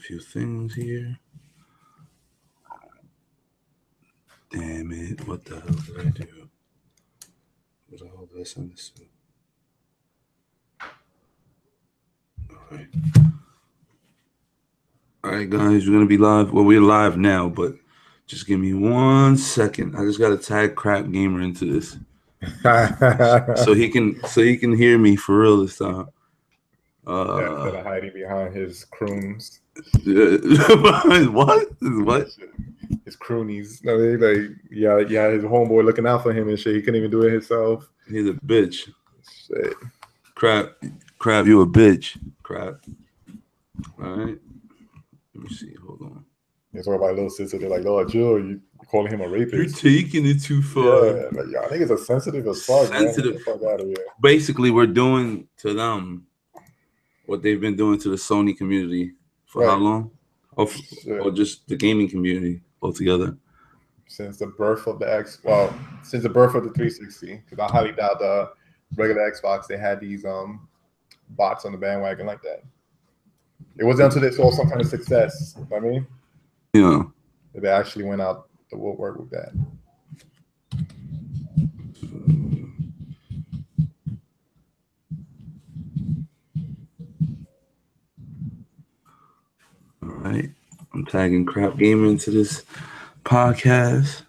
few things here. Damn it! What the hell did I do? What the hell did I send this to? All right, guys, we're gonna be live. Well, we're live now, but just give me 1 second. I just gotta tag Crap Gamer into this, so he can hear me for real this time. Instead of hiding behind his croons. What? His croonies. No, they his homeboy looking out for him and shit. He couldn't even do it himself. He's a bitch. Shit. Crap, you a bitch. Crap. All right. Let me see. Hold on. It's all about little sister. They're like, "Oh, Jill, you calling him a rapist? You're taking it too far." Yeah, like, y'all niggas are sensitive as fuck. Sensitive. Man. Get the fuck out of here. Basically, we're doing to them what they've been doing to the Sony community for how long? Or just the gaming community altogether. Since the birth of the since the birth of the 360. Because I highly doubt the regular Xbox they had these bots on the bandwagon like that. It wasn't until they saw some kind of success. You know what I mean? Yeah. They actually went out the woodwork with that. All right. I'm tagging Crap Gamer into this podcast.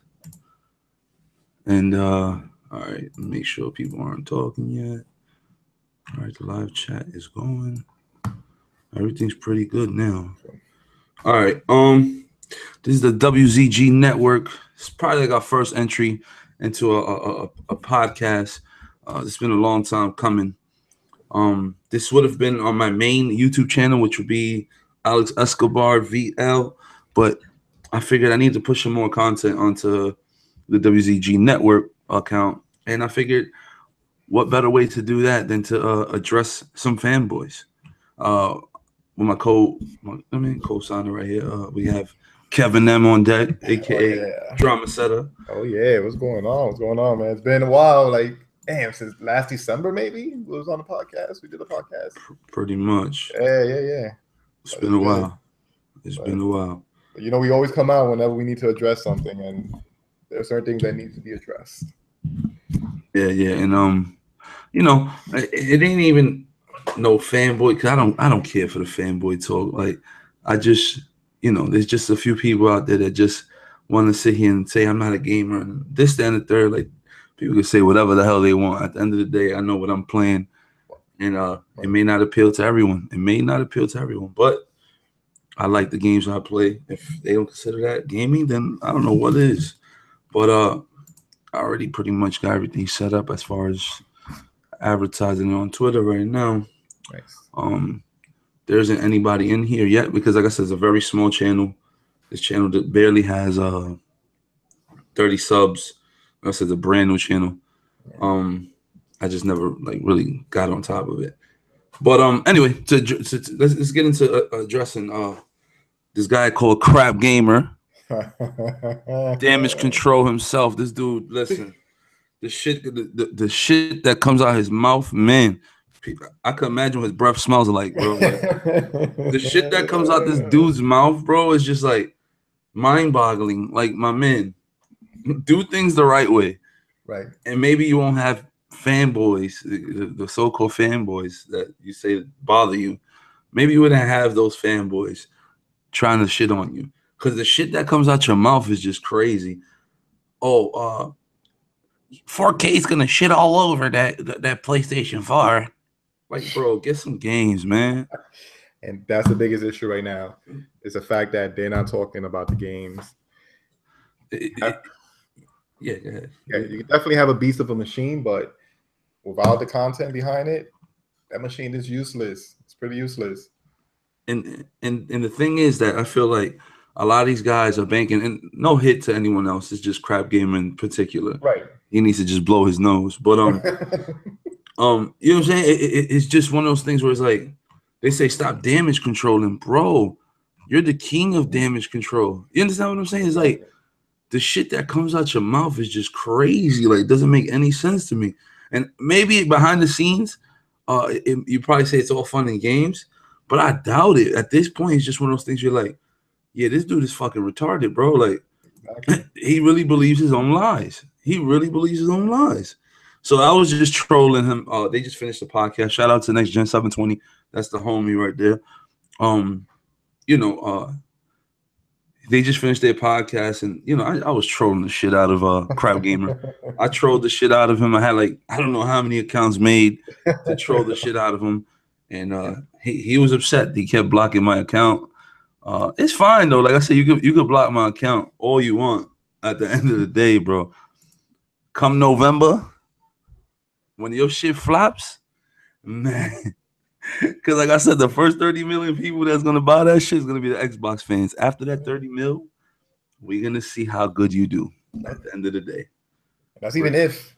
And all right, make sure people aren't talking yet. All right, the live chat is going. Everything's pretty good now. All right. This is the WZG network. It's probably like our first entry into a podcast. It's been a long time coming. This would have been on my main YouTube channel, which would be Alex Escobar VL, but I figured I need to push some more content onto the WZG network account, and I figured what better way to do that than to address some fanboys. With my co-signer right here, we have Kevin M on deck, aka Drama Setter. Oh yeah, what's going on? What's going on, man? It's been a while. Like, damn, since last December, maybe we was on the podcast. We did a podcast. Pretty much. Yeah. It's been a while. It's been a while. You know, we always come out whenever we need to address something, and there are certain things that need to be addressed. Yeah, and you know, it ain't even no fanboy, because I don't care for the fanboy talk. Like, I just, you know, there's just a few people out there that just want to sit here and say I'm not a gamer and this, that, and the third. Like, people can say whatever the hell they want. At the end of the day, I know what I'm playing, and it may not appeal to everyone. But I like the games I play. If they don't consider that gaming, then I don't know what is. But I already pretty much got everything set up as far as advertising on Twitter right now. Nice. There isn't anybody in here yet because, like I said, it's a very small channel. This channel that barely has 30 subs. Like I said, it's a brand new channel. I just never really got on top of it. But anyway, let's get into addressing this guy called Crap Gamer. Damage control himself. This dude, listen, the shit that comes out his mouth, man. I can imagine what his breath smells like, bro. Like, the shit that comes out this dude's mouth, bro, is just like mind-boggling. Like, my man, do things the right way, right? And maybe you won't have fanboys, the so-called fanboys that you say bother you. Maybe you wouldn't have those fanboys trying to shit on you, because the shit that comes out your mouth is just crazy. 4K is gonna shit all over that PlayStation 4. Like, bro, get some games, man. And that's the biggest issue right now, is the fact that they're not talking about the games. Yeah, go ahead. Yeah, you can definitely have a beast of a machine, but without the content behind it, that machine is useless. It's pretty useless. And the thing is that I feel like a lot of these guys are banking, and no hit to anyone else. It's just Crap Gamer in particular. Right. He needs to just blow his nose. But you know what I'm saying? It's just one of those things where it's like they say stop damage controlling, bro. You're the king of damage control. You understand what I'm saying? It's like the shit that comes out your mouth is just crazy. Like, it doesn't make any sense to me. And maybe behind the scenes, you probably say it's all fun and games, But I doubt it. At this point, it's just one of those things you're like, yeah, this dude is fucking retarded, bro. Like, Exactly. he really believes his own lies. He really believes his own lies. So I was just trolling him. They just finished the podcast. Shout out to Next Gen 720. That's the homie right there. You know, they just finished their podcast, and you know, I was trolling the shit out of Crowd Gamer. I trolled the shit out of him. I had like I don't know how many accounts made to troll the shit out of him, and he was upset. He kept blocking my account. It's fine though. Like I said, you could block my account all you want. At the end of the day, bro, come November, when your shit flops, man. Because like I said, the first 30 million people that's gonna buy that shit is gonna be the Xbox fans. After that 30 mil, we're gonna see how good you do at the end of the day. That's even if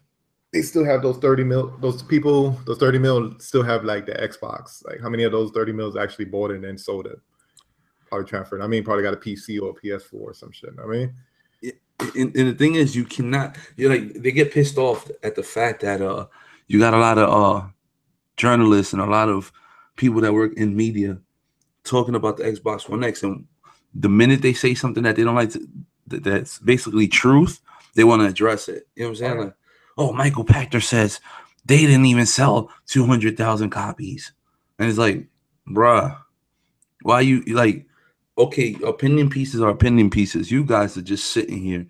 they still have those 30 mil, those people, those 30 mil still have like the Xbox. Like how many of those 30 mils actually bought it and then sold it? Probably transferred. I mean, probably got a PC or a PS4 or some shit. I mean, and the thing is, you cannot. You're like they get pissed off at the fact that you got a lot of journalists and a lot of people that work in media talking about the Xbox One X, and the minute they say something that they don't like, that's basically truth, they want to address it. You know what I'm saying? Like, oh, Michael Pachter says they didn't even sell 200,000 copies, and it's like, bruh, why you like? Okay, opinion pieces are opinion pieces. You guys are just sitting here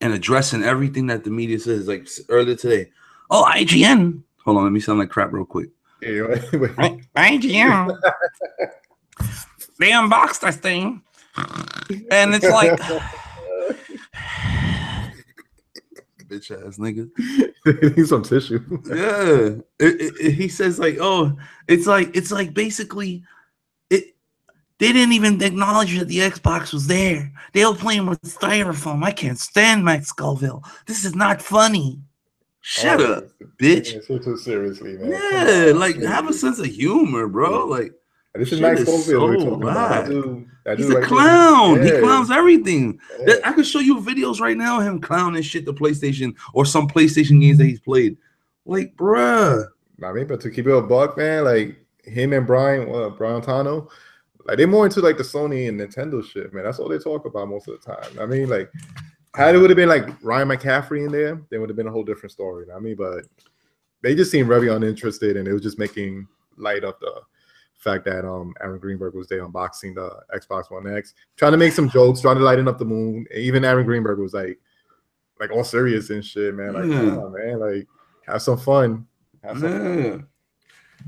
and addressing everything that the media says. Like earlier today, oh, IGN. Hold on, let me sound like crap real quick. IGN. They unboxed this thing, and it's like, bitch ass nigga. Need some tissue. Yeah, he says like, oh, it's like basically. They didn't even acknowledge that the Xbox was there. They were playing with styrofoam. I can't stand Max Scoville. This is not funny. Shut up, bitch. It's too seriously, man. Yeah, like have a sense of humor, bro. Like this is Max Scoville we're talking about. He's a clown. He clowns everything. I could show you videos right now of him clowning shit the PlayStation or some PlayStation games that he's played. Like, bruh. I mean, but to keep it a buck, man, like him and Brian Tano. Like they're more into like the Sony and Nintendo shit, man. That's all they talk about most of the time. I mean, like, had it would have been like Ryan McCaffrey in there, then would have been a whole different story. I mean, but they just seemed very uninterested, and it was just making light of the fact that Aaron Greenberg was there unboxing the Xbox One X, trying to make some jokes, trying to lighten up the mood. Even Aaron Greenberg was like all serious and shit, man. Like, come on, man, like have some fun. Have some fun.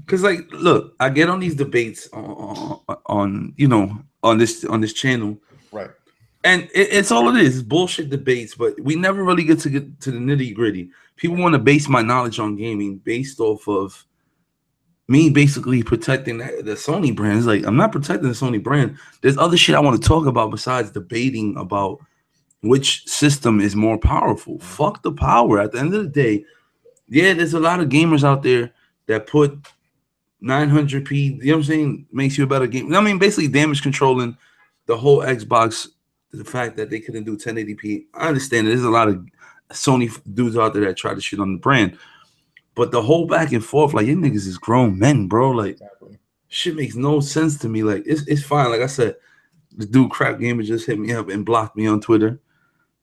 Cause like, look, I get on these debates on this channel, right? And it's all it is, bullshit debates. But we never really get to the nitty gritty. People want to base my knowledge on gaming based off of me basically protecting the Sony brand. It's like I'm not protecting the Sony brand. There's other shit I want to talk about besides debating about which system is more powerful. Fuck the power. At the end of the day, yeah, there's a lot of gamers out there that put 900p, you know what I'm saying, makes you a better game. I mean, basically damage controlling the whole Xbox, the fact that they couldn't do 1080p. I understand there's a lot of Sony dudes out there that try to shit on the brand, but the whole back and forth, like, you niggas is grown men, bro. Like, shit makes no sense to me. Like, it's fine. Like I said, the dude Crap Gamer just hit me up and blocked me on Twitter.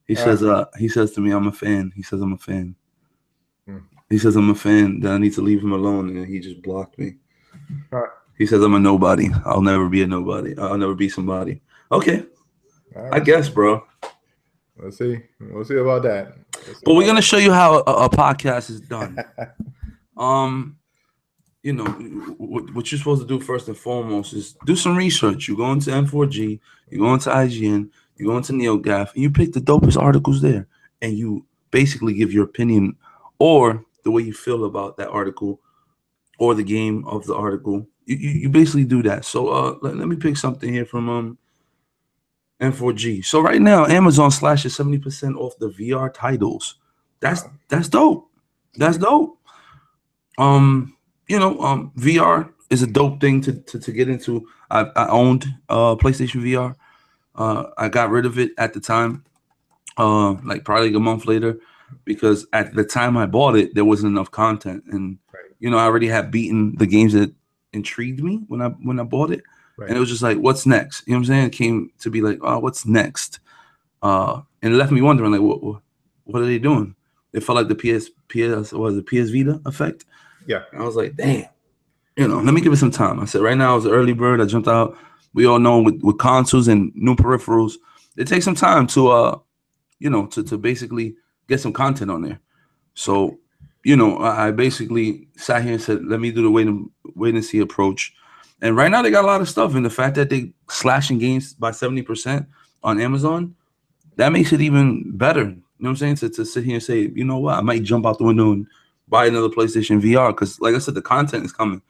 He says to me, I'm a fan. He says I'm a fan. He says I'm a fan, that I need to leave him alone, and he just blocked me. He says I'm a nobody. I'll never be a nobody. I'll never be somebody. Okay. I guess, bro. Let's see. We'll see about that. But we're gonna show you how a podcast is done. You know, what you're supposed to do first and foremost is do some research. You go into M4G, you go into IGN, you go into NeoGAF, and you pick the dopest articles there, and you basically give your opinion or the way you feel about that article or the game of the article. You basically do that. So let me pick something here from M4G. So right now, Amazon slashes 70% off the VR titles. That's dope. That's dope. VR is a dope thing to get into. I owned PlayStation VR. I got rid of it at the time, like probably a month later, because at the time I bought it, there wasn't enough content, and I already had beaten the games that intrigued me when I bought it. Right. And it was just like, what's next? You know what I'm saying? It came to be like, oh, what's next? And it left me wondering, like, what are they doing? It felt like the PS Vita effect. Yeah. And I was like, damn, let me give it some time. I said, right now, I was an early bird. I jumped out. We all know with consoles and new peripherals, it takes some time to to basically get some content on there. So, I basically sat here and said, let me do the wait and see approach. And right now they got a lot of stuff. And the fact that they slashing games by 70% on Amazon, that makes it even better. You know what I'm saying? To sit here and say, you know what, I might jump out the window and buy another PlayStation VR. Because like I said, the content is coming.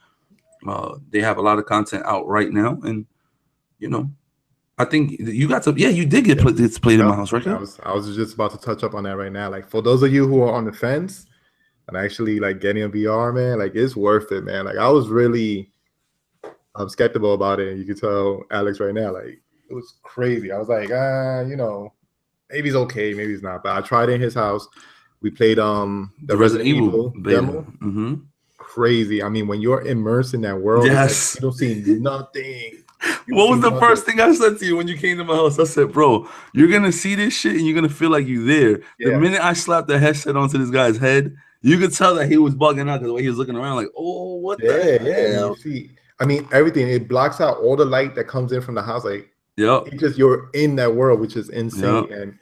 They have a lot of content out right now. And, I think you got to, you did get played in my house, right? I was just about to touch up on that right now. Like, for those of you who are on the fence and actually like getting a VR, man, like it's worth it, man. Like I was really skeptical about it. You can tell Alex right now, like it was crazy. I was like, maybe it's okay, maybe it's not. But I tried it in his house. We played the Resident Evil demo. Mm-hmm. Crazy. I mean, when you're immersed in that world, yes, like, you don't see nothing. What was the first thing I said to you when you came to my house? I said, bro, you're going to see this shit and you're going to feel like you're there. Yeah. The minute I slapped the headset onto this guy's head, you could tell that he was bugging out because the way he was looking around like, oh, what the hell? You see, I mean, everything. It blocks out all the light that comes in from the house. Like, you're in that world, which is insane. Yep. And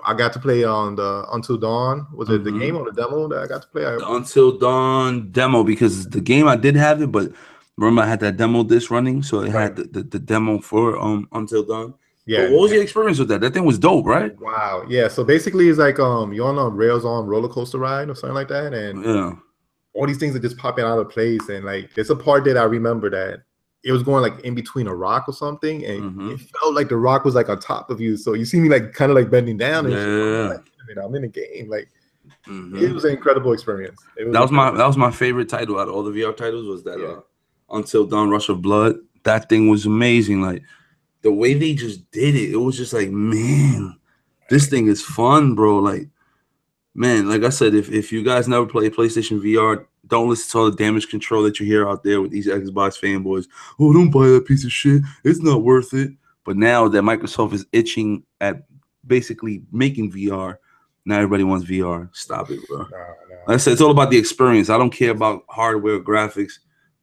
I got to play on the Until Dawn. Was it the game or the demo that I got to play? The Until Dawn demo, because the game I did have it, but remember, I had that demo disc running, so it had the demo for Until Dawn. Yeah. But what was your experience with that? That thing was dope, right? Wow. Yeah. So basically, it's like you're on a rails on roller coaster ride or something like that, and all these things are just popping out of place. And like, there's a part that I remember that it was going like in between a rock or something, and it felt like the rock was like on top of you. So you see me like kind of like bending down, and I'm in a game. Like, it was an incredible experience. That was my favorite title out of all the VR titles. Was that Until Dawn Rush of Blood. That thing was amazing. Like the way they just did it, it was just like, man, this thing is fun, bro. Like, man, like I said, if you guys never play PlayStation VR, don't listen to all the damage control that you hear out there with these Xbox fanboys. Oh, don't buy that piece of shit. It's not worth it. But now that Microsoft is itching at basically making VR, now everybody wants VR. Stop it, bro. No. Like I said, it's all about the experience. I don't care about hardware, graphics.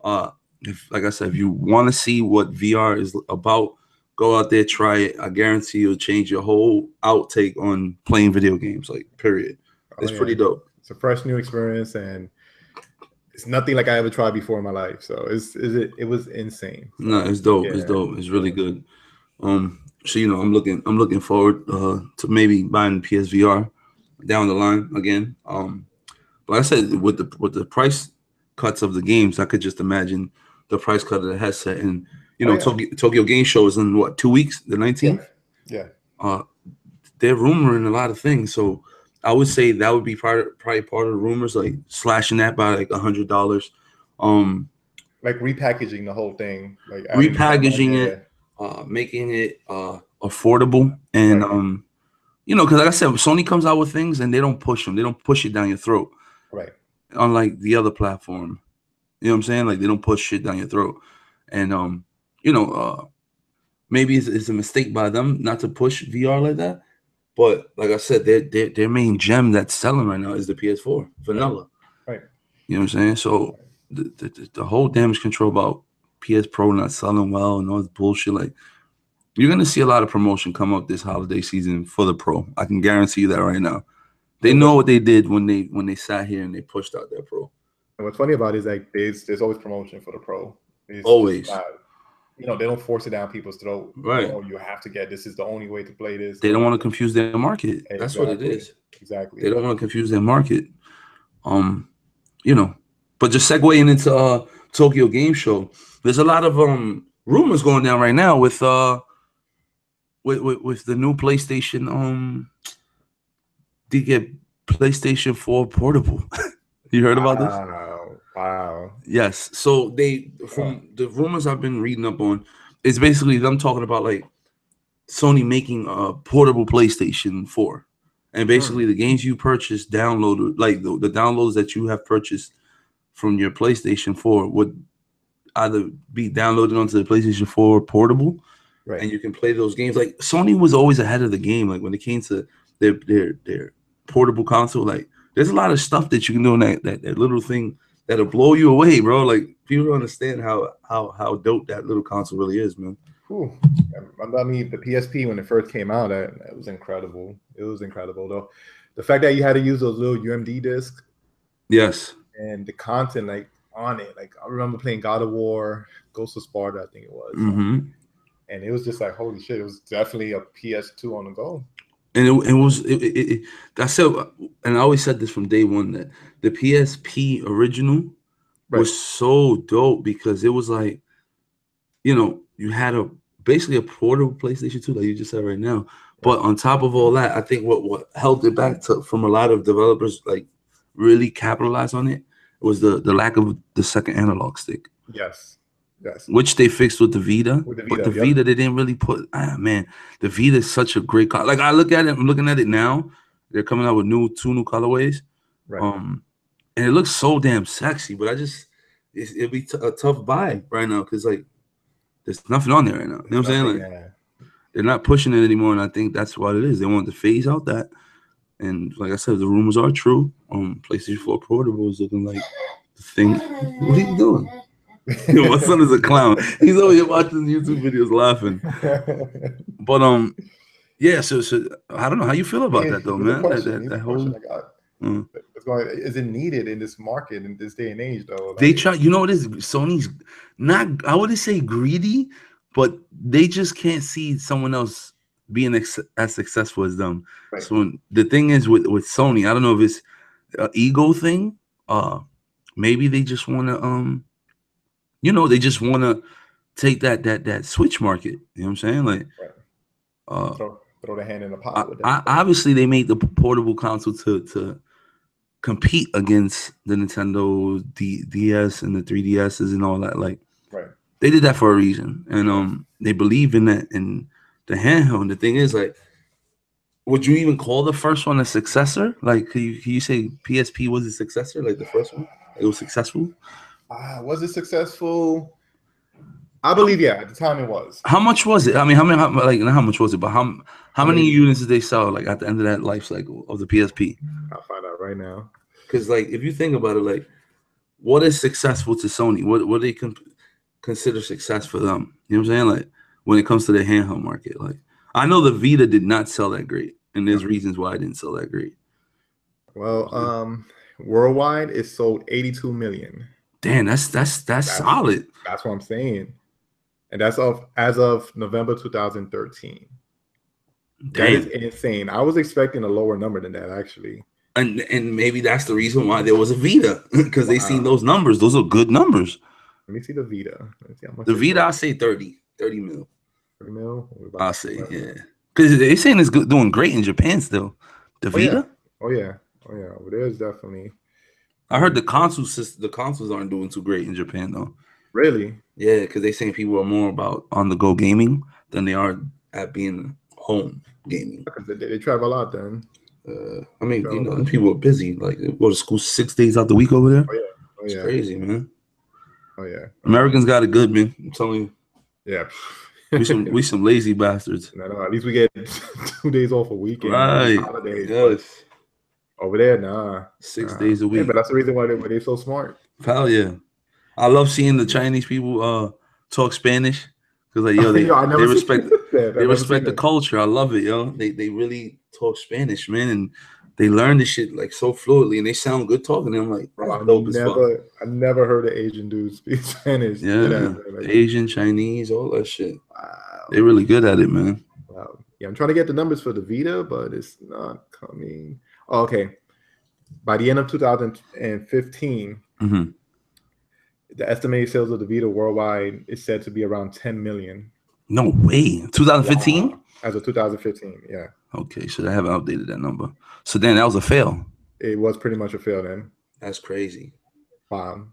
Like I said, if you want to see what VR is about, go out there, try it. I guarantee you'll change your whole outtake on playing video games. Like, period. It's pretty dope. It's a fresh new experience, and it's nothing like I ever tried before in my life. So it was insane. So, no, it's dope. It's dope. It's really good. So I'm looking forward to maybe buying PSVR down the line again. Like I said, with the price cuts of the games, I could just imagine the price cut of the headset. And Tokyo Game Show is in what, 2 weeks, the 19th. Yeah. They're rumoring a lot of things, so I would say that would be probably part of the rumors, like slashing that by like $100. Like repackaging the whole thing, like repackaging it, making it affordable, and because like I said, Sony comes out with things and they don't push them, they don't push it down your throat, right? Unlike the other platform, you know what I'm saying? Like they don't push shit down your throat, and maybe it's a mistake by them not to push VR like that. But like I said, their main gem that's selling right now is the PS4 vanilla. Right. You know what I'm saying? So the whole damage control about PS Pro not selling well and all this bullshit, like you're gonna see a lot of promotion come up this holiday season for the Pro. I can guarantee you that right now. They know what they did when they sat here and they pushed out their Pro. And what's funny about it is like there's always promotion for the Pro. It's always. They don't force it down people's throat. Right. Oh, you have to get this is the only way to play this. They don't want to confuse their market. Exactly. That's what it is. Exactly. They don't want to confuse their market. But just segueing into Tokyo Game Show, there's a lot of rumors going down right now with the new PlayStation. They get PlayStation 4 portable. You heard about this? Wow. Yes. So from the rumors I've been reading up on, it's basically them talking about like Sony making a portable PlayStation 4. And basically the games you purchased downloaded, like the downloads that you have purchased from your PlayStation 4 would either be downloaded onto the PlayStation 4 portable, Right. and you can play those games. Like Sony was always ahead of the game. Like when it came to their portable console, like there's a lot of stuff that you can do in that little thing that'll blow you away, bro. Like people don't understand how dope that little console really is, man. Whew. I mean, the PSP when it first came out, that was incredible. It was incredible, though. The fact that you had to use those little UMD discs, Yes, and the content like on it. Like I remember playing God of War, Ghost of Sparta, I think it was, mm-hmm. and it was just like holy shit. It was definitely a PS2 on the go. And it was I said, and I always said this from day one, that the PSP original was so dope because it was like, you know, you had basically a portable PlayStation 2, like you just said right now. But on top of all that, I think what held it back from a lot of developers like really capitalize on it was the lack of the second analog stick. Yes. Which they fixed with the Vita. But the yep. Vita, they didn't really put. Man, the Vita is such a great car. Like I look at it, I'm looking at it now. They're coming out with two new colorways. Right. And it looks so damn sexy. But it'd be a tough buy right now because like there's nothing on there right now. You know what I'm saying? Like they're not pushing it anymore, and I think that's what it is. They want to phase out that. And like I said, the rumors are true. PlayStation 4 Portable is looking like the thing. What are you doing? My son is a clown. He's over here watching YouTube videos laughing. But yeah. So I don't know how you feel about that though, man. That whole. Is it needed in this market in this day and age though? Like, they try. You know what it is? Sony's not. I wouldn't say greedy, but they just can't see someone else being as successful as them. Right. So the thing is with Sony, I don't know if it's an ego thing. Maybe they just want to they just want to take that Switch market. You know what I'm saying? Like, throw the hand in the pot. With obviously, they made the portable console to compete against the Nintendo DS and the 3DSs and all that. Like, they did that for a reason, and they believe in that in the handheld. And the thing is, like, would you even call the first one a successor? Like, can you say PSP was a successor? Like the first one, it was successful. Was it successful? I believe, yeah. At the time, it was. How much was it? I mean, not how much was it, but how many units did they sell? Like at the end of that life cycle of the PSP? I'll find out right now. Because, like, if you think about it, like, what is successful to Sony? What they consider success for them? You know what I'm saying? Like, when it comes to the handheld market, like, I know the Vita did not sell that great, and there's reasons why it didn't sell that great. Well, worldwide, it sold 82 million. Damn, that's solid. That's what I'm saying, and that's as of November 2013. Damn. That is insane. I was expecting a lower number than that, actually. And maybe that's the reason why there was a Vita, because they seen those numbers. Those are good numbers. Let me see the Vita. Let's see how much. The Vita, I'll say 30 mil. 30 mil? I'll say, yeah. Because they're saying it's doing great in Japan still. The Vita? Oh, yeah. Well, there's definitely. I heard the consoles aren't doing too great in Japan though. Really? Yeah, because they're saying people are more about on-the-go gaming than they are at being home gaming. They travel a lot then. I mean, people are busy. Like, they go to school 6 days out the week over there. Oh, yeah. It's crazy, man. Oh, yeah. Americans got it good, man. I'm telling you. Yeah. we some lazy bastards. No, at least we get 2 days off a weekend. Right. Holidays. Yes. Over there, nah. 6 days a week. Yeah, but that's the reason why they're so smart. Hell yeah. I love seeing the Chinese people talk Spanish. Because, like, they respect the culture. I love it, yo. They really talk Spanish, man. And they learn this shit, like, so fluently. And they sound good talking. And I'm like, bro, I never heard an Asian dude speak Spanish. Yeah. Asian, Chinese, all that shit. Wow. They're really good at it, man. Wow. Yeah, I'm trying to get the numbers for the Vita, but it's not coming. Oh, okay. By the end of 2015, the estimated sales of the Vita worldwide is said to be around 10 million. No way. 2015? Wow. As of 2015, yeah. Okay, so I haven't updated that number. So then that was a fail. It was pretty much a fail then. That's crazy. Wow.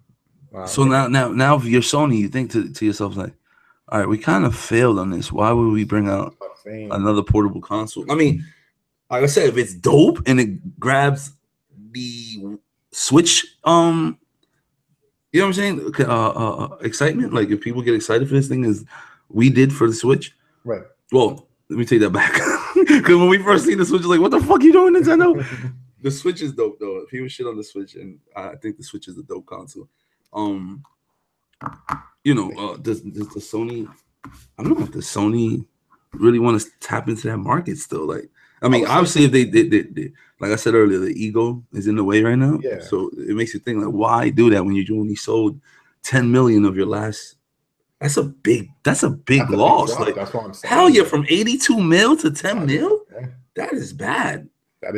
So now if you're Sony, you think to yourself, like, all right, we kind of failed on this. Why would we bring out another portable console? I mean, like I said, if it's dope and it grabs the Switch You know what I'm saying? Excitement. Like if people get excited for this thing, as we did for the Switch. Right. Well, let me take that back. Because when we first seen the Switch, like, what the fuck you doing, Nintendo? The Switch is dope though. People shit on the Switch, and I think the Switch is a dope console. Does the Sony? I don't know if the Sony really want to tap into that market still. Like, I mean, obviously, if they like I said earlier, the ego is in the way right now. Yeah. So it makes you think, like, why do that when you only sold 10 million of your last? That's a big loss. Like, that's what I'm saying. Hell yeah, from 82 mil to 10 mil? Yeah. That is bad. That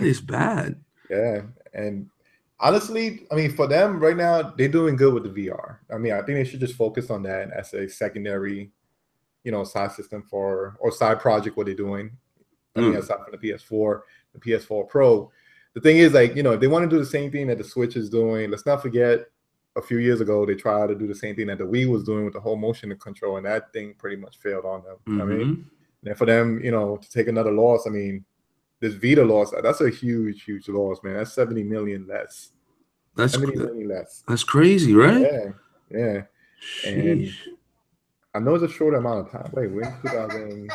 is bad. Yeah. And honestly, I mean, for them right now, they're doing good with the VR. I mean, I think they should just focus on that as a secondary, side system or side project, what they're doing. I mean, aside from the PS4 Pro. The thing is, like, if they want to do the same thing that the Switch is doing, let's not forget a few years ago, they tried to do the same thing that the Wii was doing with the whole motion control, and that thing pretty much failed on them. I mean, and for them, to take another loss, I mean, this Vita loss, that's a huge, huge loss, man. That's 70 million less. That's 70 million less. That's crazy, right? Yeah. And I know it's a short amount of time. Wait, we're in 2000.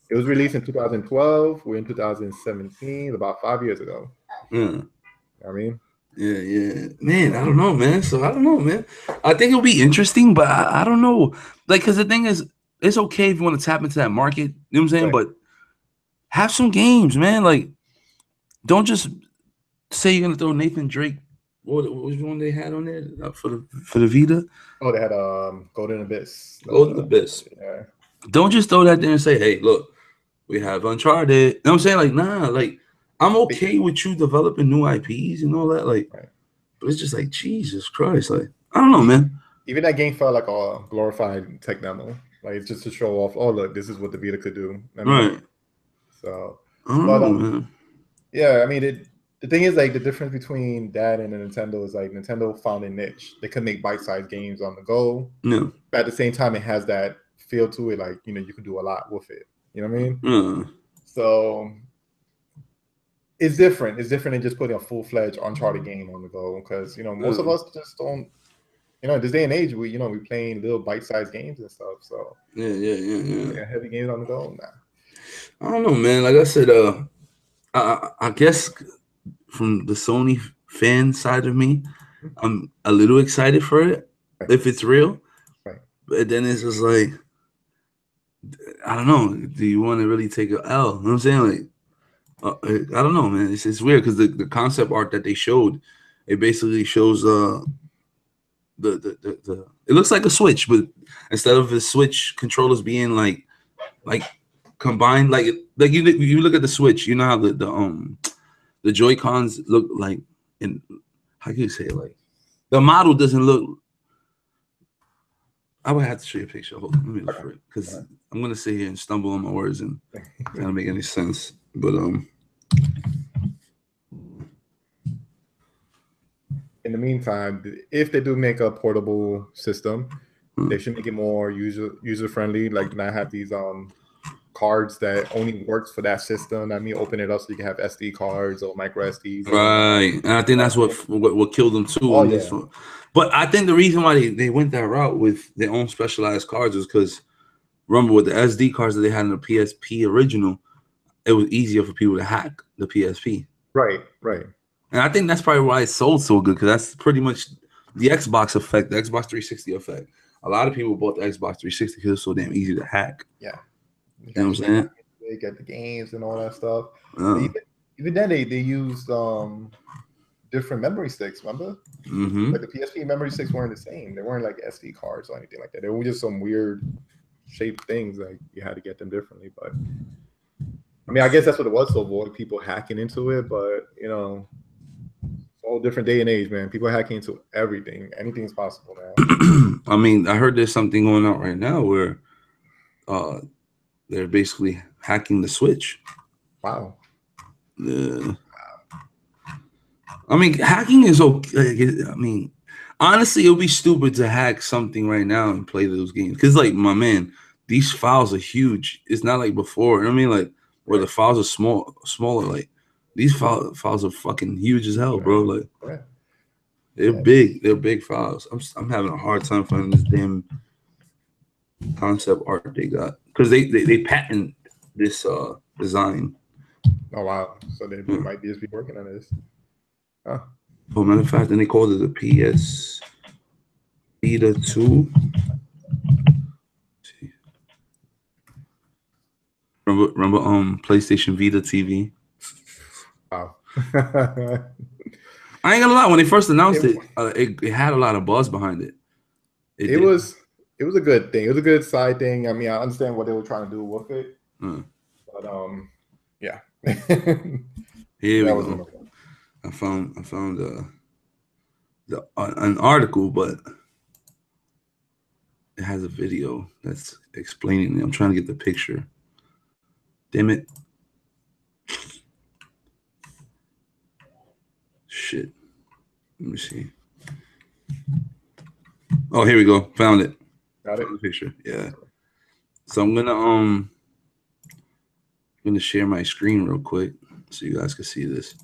It was released in 2012. We're in 2017, about 5 years ago. Yeah. I mean, yeah, man. I don't know, man. So I don't know, man. I think it'll be interesting, but I don't know. Like, because the thing is, it's okay if you want to tap into that market. You know what I'm saying? Right. But have some games, man. Like, don't just say you're gonna throw Nathan Drake. What was the one they had on there for the Vita? Oh, they had Golden Abyss. Golden Abyss. Yeah. Don't just throw that there and say, "Hey, look, we have Uncharted." You know what I'm saying? Like, nah. Like, I'm okay with you developing new IPs and all that. Like, but it's just like, Jesus Christ. Like, I don't know, man. Even that game felt like a glorified tech demo. Like, it's just to show off, oh, look, this is what the Vita could do. I mean, right. So, I don't know, man. Yeah, I mean, the thing is, like, the difference between that and the Nintendo is, like, Nintendo found a niche. They could make bite-sized games on the go. Yeah. But at the same time, it has that feel to it, like, you can do a lot with it. You know what I mean? So it's different. It's different than just putting a full-fledged Uncharted game on the go because, most of us just don't, this day and age, we playing little bite-sized games and stuff. So yeah. Heavy games on the go. Nah. I don't know, man. Like I said, I guess from the Sony fan side of me, I'm a little excited for it if it's real. Right. But then it's just like, I don't know. Do you want to really take a L? You know what I'm saying? Like, I don't know, man. It's weird because the concept art that they showed, it basically shows the it looks like a Switch, but instead of the Switch controllers being like combined, like you look at the Switch, you know how the Joy-Cons look like, in how can you say it? Like the model doesn't look. I would have to show you a picture. Hold on, let me look for it because I'm gonna sit here and stumble on my words and it doesn't make any sense. But in the meantime, if they do make a portable system, they should make it more user friendly. Like not have these cards that only works for that system. I mean, open it up so you can have SD cards or micro SDs. Right, and I think that's what killed them too on this one. But I think the reason why they went that route with their own specialized cards is because remember with the SD cards that they had in the PSP original, it was easier for people to hack the PSP. Right. And I think that's probably why it sold so good because that's pretty much the Xbox effect, the Xbox 360 effect. A lot of people bought the Xbox 360 because it's so damn easy to hack. Yeah. You know what I'm saying? They get the games and all that stuff. Even then, they used different memory sticks, remember? Like the PSP memory sticks weren't the same. They weren't like SD cards or anything like that. They were just some weird shaped things. Like you had to get them differently. But I mean, I guess that's what it was to avoid people hacking into it. But it's a whole different day and age, man. People hacking into everything. Anything's possible now. I mean, I heard there's something going on right now where they're basically hacking the Switch. Wow. I mean, hacking is okay. I mean, honestly, it would be stupid to hack something right now and play those games. Because, like, my man, these files are huge. It's not like before. You know what I mean? Like, where the files are smaller. Like, these files are fucking huge as hell, bro. Like, They're big. They're big files. I'm having a hard time finding this damn concept art they got because they patent this design. Oh wow! So they Yeah. might just be working on this. Huh. Oh, matter of fact, then they called it the PS Vita 2. See. Remember PlayStation Vita TV? Wow. I ain't gonna lie, when they first announced it had a lot of buzz behind it. It was a good thing. It was a good side thing. I mean, I understand what they were trying to do with it. But yeah. Here we go. I found an article, but it has a video that's explaining it. I'm trying to get the picture. Damn it. Shit. Let me see. Oh, here we go. Found it. Got it. Found the picture. Yeah. So I'm gonna share my screen real quick so you guys can see this.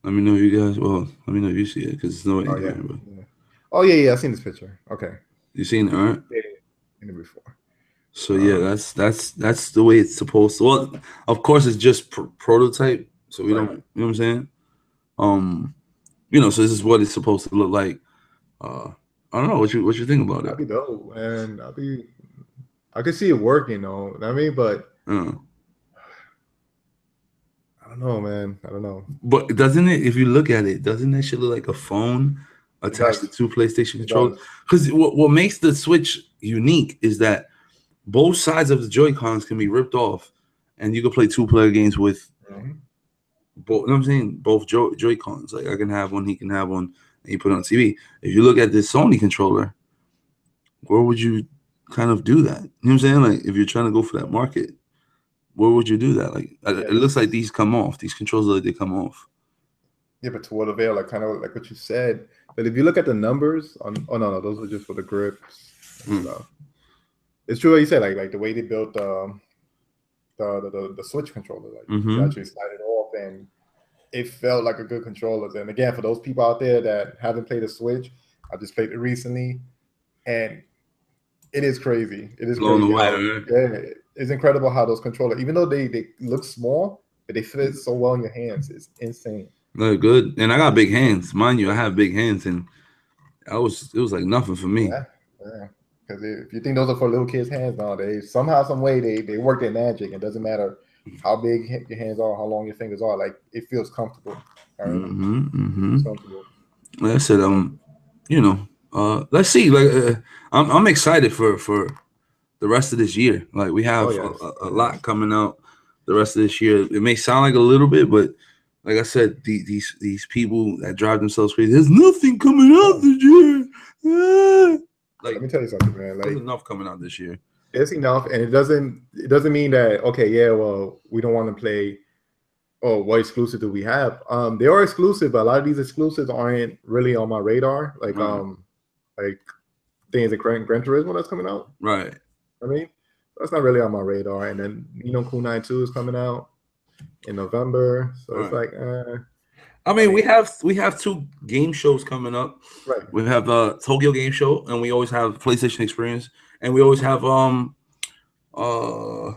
Let me know if you guys. Well, let me know if you see it because it's no way. Oh yeah. I've seen this picture. Okay. You seen it, all right? Yeah, seen it before. So yeah, that's the way it's supposed to. Well, of course, it's just prototype, so we don't. You know what I'm saying? So this is what it's supposed to look like. I don't know what you think about it. That'd be dope, man. I could see it working, though. I mean, but I don't know, man. I don't know. But doesn't it? If you look at it, doesn't that shit look like a phone attached to two PlayStation controllers? Because what makes the Switch unique is that both sides of the Joy-Cons can be ripped off, and you can play 2-player games with both. You know what I'm saying? Both Joy-Cons. Like I can have one, he can have one, and you put it on TV. If you look at this Sony controller, where would you kind of do that? You know what I'm saying? Like if you're trying to go for that market, where would you do that? Like it looks like these come off. These controls look like they come off. Yeah, but to what avail? Like kind of like what you said. But if you look at the numbers on, no, those are just for the grips and stuff. It's true what you said. Like the way they built the Switch controller. Like you actually slide it off, and it felt like a good controller. And again, for those people out there that haven't played a Switch, I just played it recently, and it is crazy. It is crazy. Yeah, it's incredible how those controllers, even though they look small, but they fit so well in your hands. It's insane. They're good, and I got big hands, mind you. I have big hands, and it was like nothing for me. Yeah. Because if you think those are for little kids' hands nowadays, somehow, some way, they work their magic. It doesn't matter how big your hands are, how long your fingers are. Like it feels comfortable. Right? It's comfortable. Like I said, let's see. Like I'm excited for the rest of this year. Like we have a lot coming out the rest of this year. It may sound like a little bit, but like I said, these people that drive themselves crazy. There's nothing coming out this year. Like, let me tell you something, man. Like there's enough coming out this year. It's enough, and it doesn't mean that well, we don't want to play. Oh, what exclusive do we have? They are exclusive, but a lot of these exclusives aren't really on my radar. Like like things like Gran Turismo that's coming out. Right. I mean, that's not really on my radar. And then Kunai 2 is coming out in November, so it's like. I mean, we have 2 game shows coming up. Right. We have Tokyo Game Show, and we always have PlayStation Experience, and we always have the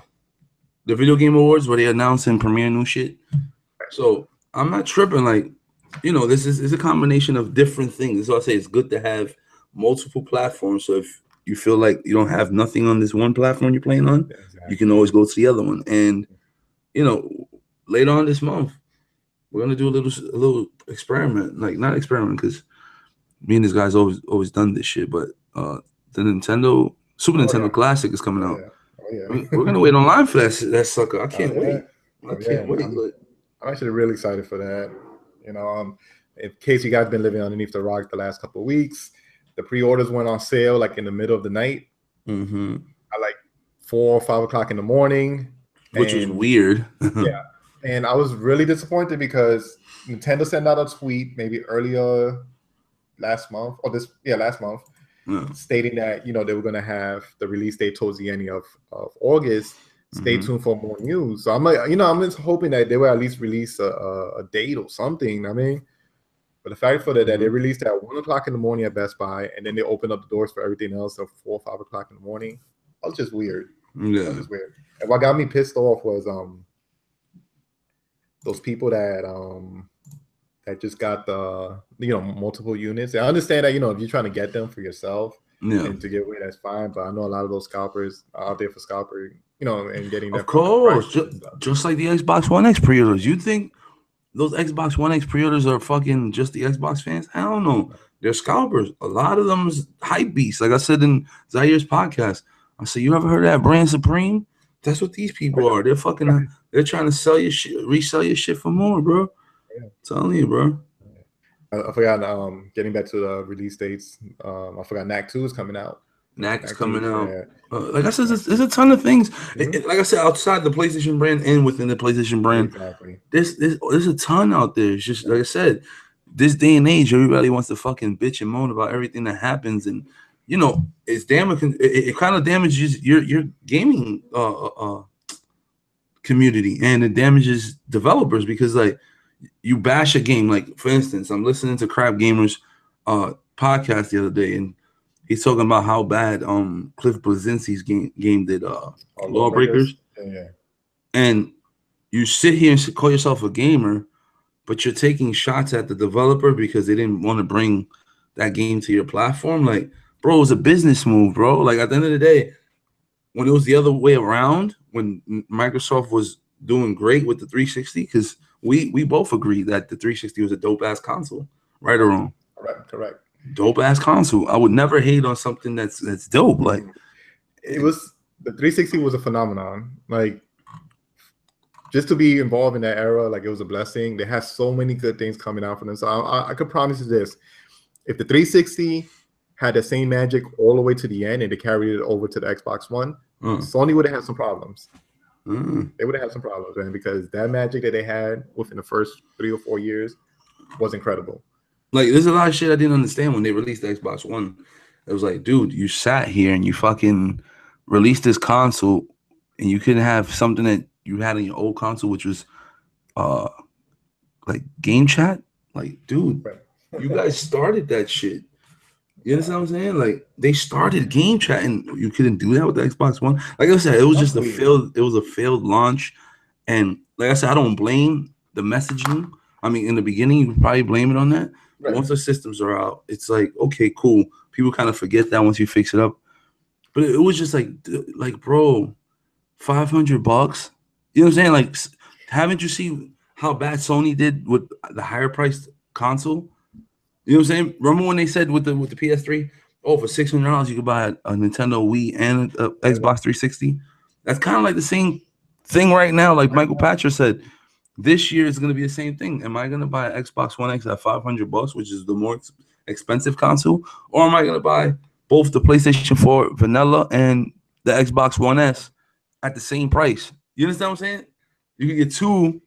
Video Game Awards where they announce and premiere new shit. So I'm not tripping. Like, this is a combination of different things. So I say it's good to have multiple platforms. So if you feel like you don't have nothing on this one platform you're playing on, you can always go to the other one. And later on this month, we're gonna do a little experiment, like not experiment, because me and this guy's always done this shit. But the Super Nintendo Classic is coming out. We're gonna wait online for that sucker. I can't wait. I can't wait. I'm actually really excited for that. In case you guys been living underneath the rock the last couple of weeks, the pre-orders went on sale like in the middle of the night, at like 4 or 5 o'clock in the morning, which was weird. Yeah. And I was really disappointed because Nintendo sent out a tweet maybe earlier last month, stating that they were going to have the release date towards the end of August. stay tuned for more news. So I'm like, I'm just hoping that they will at least release a date or something. I mean, but the fact for that they released at 1:00 in the morning at Best Buy, and then they opened up the doors for everything else at 4 or 5 o'clock in the morning. That was just weird. Yeah, that was just weird. And what got me pissed off was those people that just got the multiple units. I understand that if you're trying to get them for yourself and to give away, that's fine. But I know a lot of those scalpers are out there for scalping, and getting that. Of course, just like the Xbox One X pre-orders. You think those Xbox One X pre-orders are fucking just the Xbox fans? I don't know. They're scalpers. A lot of them is hype beasts. Like I said in Zaire's podcast, I said, you ever heard of that brand Supreme? That's what these people are. They're fucking. They're trying to sell your shit, resell your shit for more, bro. I'm telling you, bro. I forgot. Getting back to the release dates, I forgot. Knack 2 is coming out. Knack's coming out. Like I said, there's a ton of things. Like I said, outside the PlayStation brand and within the PlayStation brand, there's a ton out there. It's just like I said, this day and age, everybody wants to fucking bitch and moan about everything that happens, and it's damaging. It kind of damages your gaming community, and it damages developers because like you bash a game. Like for instance, I'm listening to Crap Gamers podcast the other day, and he's talking about how bad Cliff Blazinski's game did Lawbreakers. Yeah. And you sit here and call yourself a gamer, but you're taking shots at the developer because they didn't want to bring that game to your platform. Like, bro, it was a business move, bro. Like at the end of the day, when it was the other way around, when Microsoft was doing great with the 360, because we both agreed that the 360 was a dope-ass console, right or wrong? Correct. Dope ass console. I would never hate on something that's dope. Like it was, the 360 was a phenomenon. Like just to be involved in that era, like it was a blessing. They had so many good things coming out from them. So I could promise you this: if the 360 had the same magic all the way to the end and they carried it over to the Xbox One, Sony would have had some problems. They would have had some problems, man, because that magic that they had within the first 3 or 4 years was incredible. Like, there's a lot of shit I didn't understand when they released the Xbox One. It was like, dude, you sat here and you fucking released this console and you couldn't have something that you had in your old console, which was like game chat. Like, dude, you guys started that shit. You understand what I'm saying? Like, they started game chat and you couldn't do that with the Xbox One. Like I said, it was just a failed launch. And like I said, I don't blame the messaging. I mean, in the beginning, you could probably blame it on that. Right. Once the systems are out, it's like, okay, cool. People kind of forget that once you fix it up. But it was just like, bro, $500. You know what I'm saying? Like, haven't you seen how bad Sony did with the higher priced console? You know what I'm saying? Remember when they said with the PS3, for $600 you could buy a Nintendo Wii and a Xbox 360? That's kind of like the same thing right now. Like Michael Patcher said, this year is going to be the same thing. Am I going to buy an Xbox One X at $500, which is the more expensive console, or am I going to buy both the PlayStation 4 vanilla and the Xbox One S at the same price? You understand what I'm saying? You can get two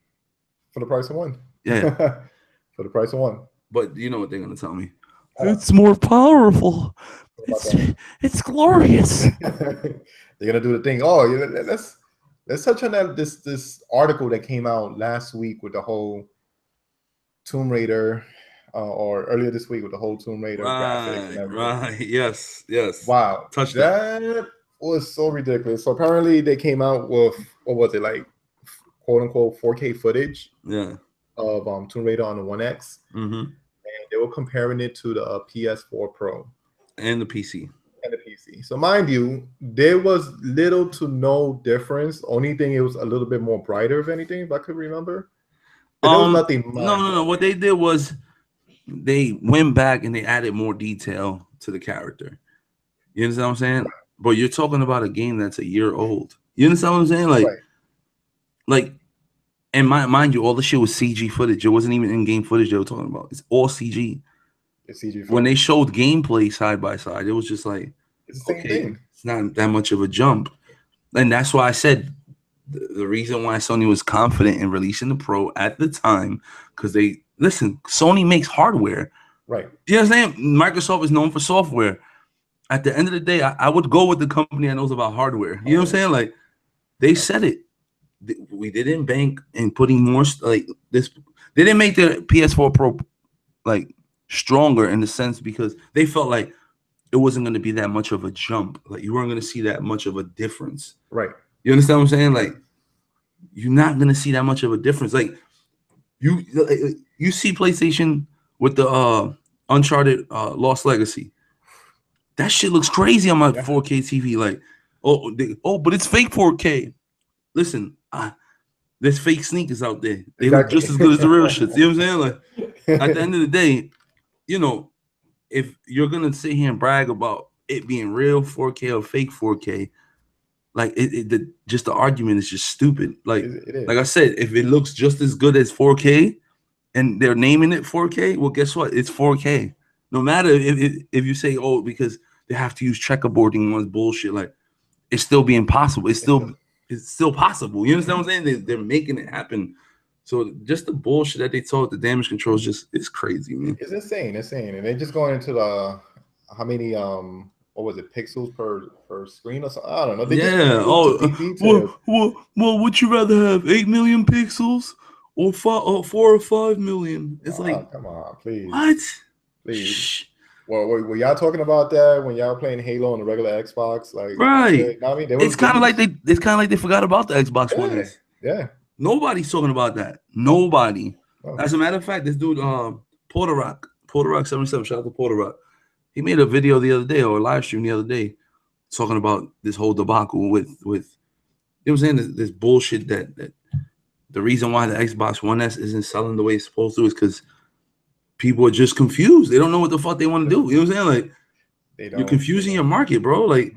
for the price of one. Yeah, for the price of one. But you know what they're going to tell me? It's more powerful. It's glorious. They're going to do the thing. Oh, let's touch on that. This article that came out last week with the whole Tomb Raider, or earlier this week with the whole Tomb Raider graphics and everything. Yes. Wow. That was so ridiculous. So apparently they came out with, what was it, like, quote unquote 4K footage of Tomb Raider on the One X. And they were comparing it to the PS4 Pro. And the PC. So mind you, there was little to no difference. Only thing, it was a little bit more brighter, if anything, if I could remember. But there was nothing. No. What they did was they went back and they added more detail to the character. You understand what I'm saying? But you're talking about a game that's a year old. You understand what I'm saying? Like, and mind you, all the shit was CG footage. It wasn't even in-game footage they were talking about. It's all CG. It's CG footage. When they showed gameplay side by side, it was just like, it's the same thing. It's not that much of a jump. And that's why I said the reason why Sony was confident in releasing the Pro at the time, because Sony makes hardware. Right. You know what I'm saying? Microsoft is known for software. At the end of the day, I would go with the company that knows about hardware. You know what I'm saying? Like, They said it. We didn't bank in putting more like this. They didn't make the PS4 Pro like stronger in the sense because they felt like it wasn't going to be that much of a jump. Like you weren't going to see that much of a difference. Right. You understand what I'm saying? Like you're not going to see that much of a difference. Like you see PlayStation with the Uncharted Lost Legacy. That shit looks crazy on my 4K TV. Like, but it's fake 4K. Listen, there's fake sneakers out there. They look just as good as the real shits. You know what I'm saying? Like, at the end of the day, you know, if you're gonna sit here and brag about it being real 4K or fake 4K, like just the argument is just stupid. Like, like I said, if it looks just as good as 4K and they're naming it 4K, well, guess what? It's 4K. No matter if you say, oh, because they have to use checkerboarding on bullshit, like it's still being possible. It's still possible. You understand what I'm saying? They're making it happen. So just the bullshit that they told the damage control is just it's crazy, man. It's insane, and they're just going into the how many what was it, pixels per screen or something? I don't know. They well, would you rather have 8 million pixels or 4 or 5 million? It's like, come on, please. What? Please. Shh. Well, were y'all talking about that when y'all playing Halo on the regular Xbox? Like, right? I mean, it's kind of like they forgot about the Xbox One S. Yeah. Nobody's talking about that. Nobody. As a matter of fact, this dude, Porter Rock 77. Shout out to Porter Rock. He made a video the other day or a live stream the other day talking about this whole debacle with it was saying this bullshit that the reason why the Xbox One S isn't selling the way it's supposed to is because people are just confused. They don't know what the fuck they want to do. You know what I'm saying? Like, you're confusing your market, bro. Like,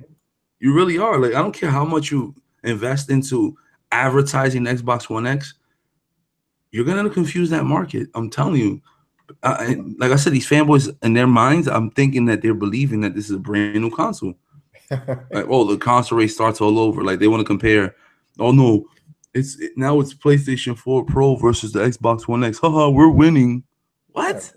you really are. Like, I don't care how much you invest into advertising Xbox One X. You're gonna confuse that market. I'm telling you. Like I said, these fanboys in their minds, I'm thinking that they're believing that this is a brand new console. Like, oh, the console race starts all over. Like, they want to compare. Oh no, now it's PlayStation 4 Pro versus the Xbox One X. Haha, we're winning. What?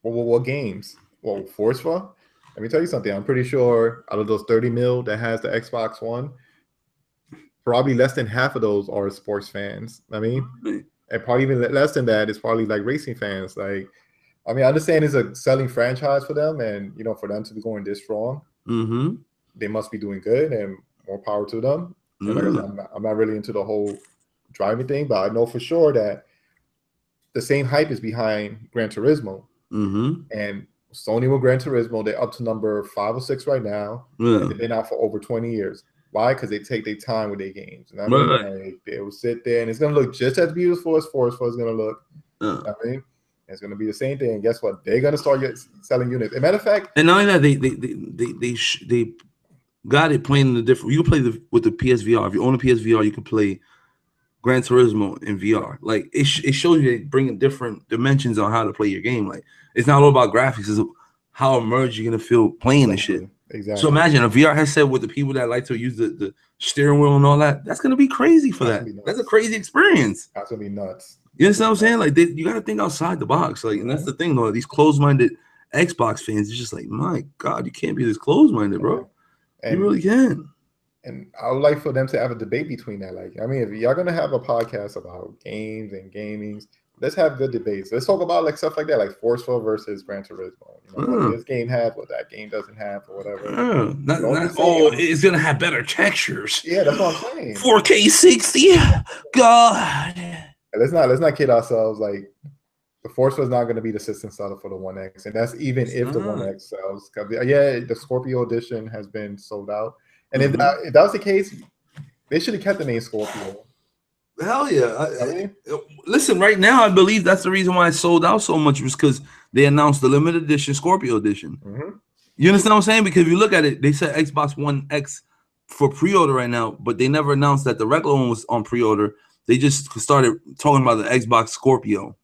Well, what games? Well, Forza. Let me tell you something. I'm pretty sure out of those 30 mil that has the Xbox One, probably less than half of those are sports fans. I mean, and probably even less than that is probably like racing fans. Like, I mean, I understand it's a selling franchise for them, and you know, for them to be going this strong, they must be doing good, and more power to them. And like I said, I'm not really into the whole driving thing, but I know for sure that the same hype is behind Gran Turismo. And Sony with Gran Turismo, they're up to number 5 or 6 right now. And they've been out for over 20 years. Why? Because they take their time with their games. And I mean, like, they will sit there, and it's going to look just as beautiful as Forza is going to look. I mean, it's going to be the same thing. And guess what? They're going to start selling units. As a matter of fact, and not only that, they got it playing in the different. You can play with the PSVR. If you own a PSVR, you can play Gran Turismo in VR. Like, it shows you they bring different dimensions on how to play your game. Like, it's not all about graphics. It's how immersed you're gonna feel playing this shit. Exactly. So imagine a VR headset with the people that like to use the steering wheel and all that. That's gonna be crazy for that. That's a crazy experience. That's gonna be nuts. You understand what I'm saying? Like, you gotta think outside the box. Like, and that's the thing though. These closed-minded Xbox fans, it's just like, my God, you can't be this closed-minded, bro. And you really can. And I would like for them to have a debate between that. Like, I mean, if y'all gonna have a podcast about games and gaming, let's have good debates. Let's talk about like stuff like that, like Forza versus Gran Turismo. You know, what this game has, what that game doesn't have, or whatever. It's gonna have better textures. Yeah, that's what I'm saying. 4K 60. God. And let's not kid ourselves. Like, the Forza is not going to be the system seller for the One X, and that's even if the One X sells. Because the Scorpio edition has been sold out. And if that was the case, they should have kept the name Scorpio. Hell yeah. Listen, right now, I believe that's the reason why it sold out so much was because they announced the limited edition Scorpio edition. You understand what I'm saying? Because if you look at it, they said Xbox One X for pre-order right now, but they never announced that the regular one was on pre-order. They just started talking about the Xbox Scorpio.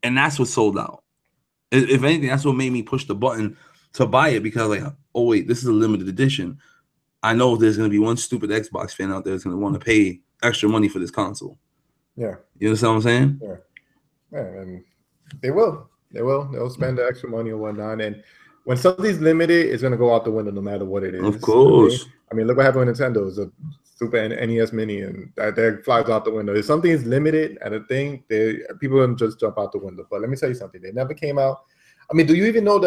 And that's what sold out. If anything, that's what made me push the button to buy it, because like, oh, wait, this is a limited edition. I know there's going to be one stupid Xbox fan out there that's going to want to pay extra money for this console. Yeah. You understand what I'm saying? Yeah. Yeah, and they will. They'll spend the extra money or whatnot. And when something's limited, it's going to go out the window no matter what it is. Of course. I mean, look what happened with Nintendo. It's a Super NES Mini, and that flies out the window. If something is limited at a thing, people don't just jump out the window. But let me tell you something: they never came out. I mean, do you even know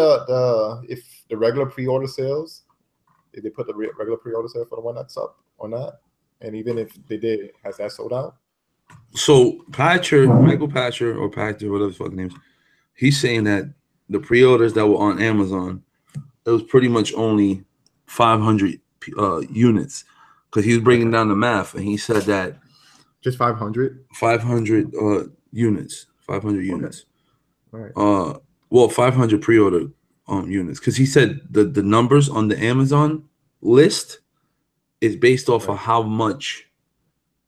if the regular pre-order sales? Did they put the regular pre-order sale for the one that's up or not? And even if they did, has that sold out? So Michael Patcher or Patcher, whatever the fuck name is, he's saying that the pre-orders that were on Amazon, it was pretty much only 500 units, because he was breaking down the math, and he said that just 500 units, 500 units. Okay. All right. Well, 500 pre-order units, because he said the numbers on the Amazon list is based off of how much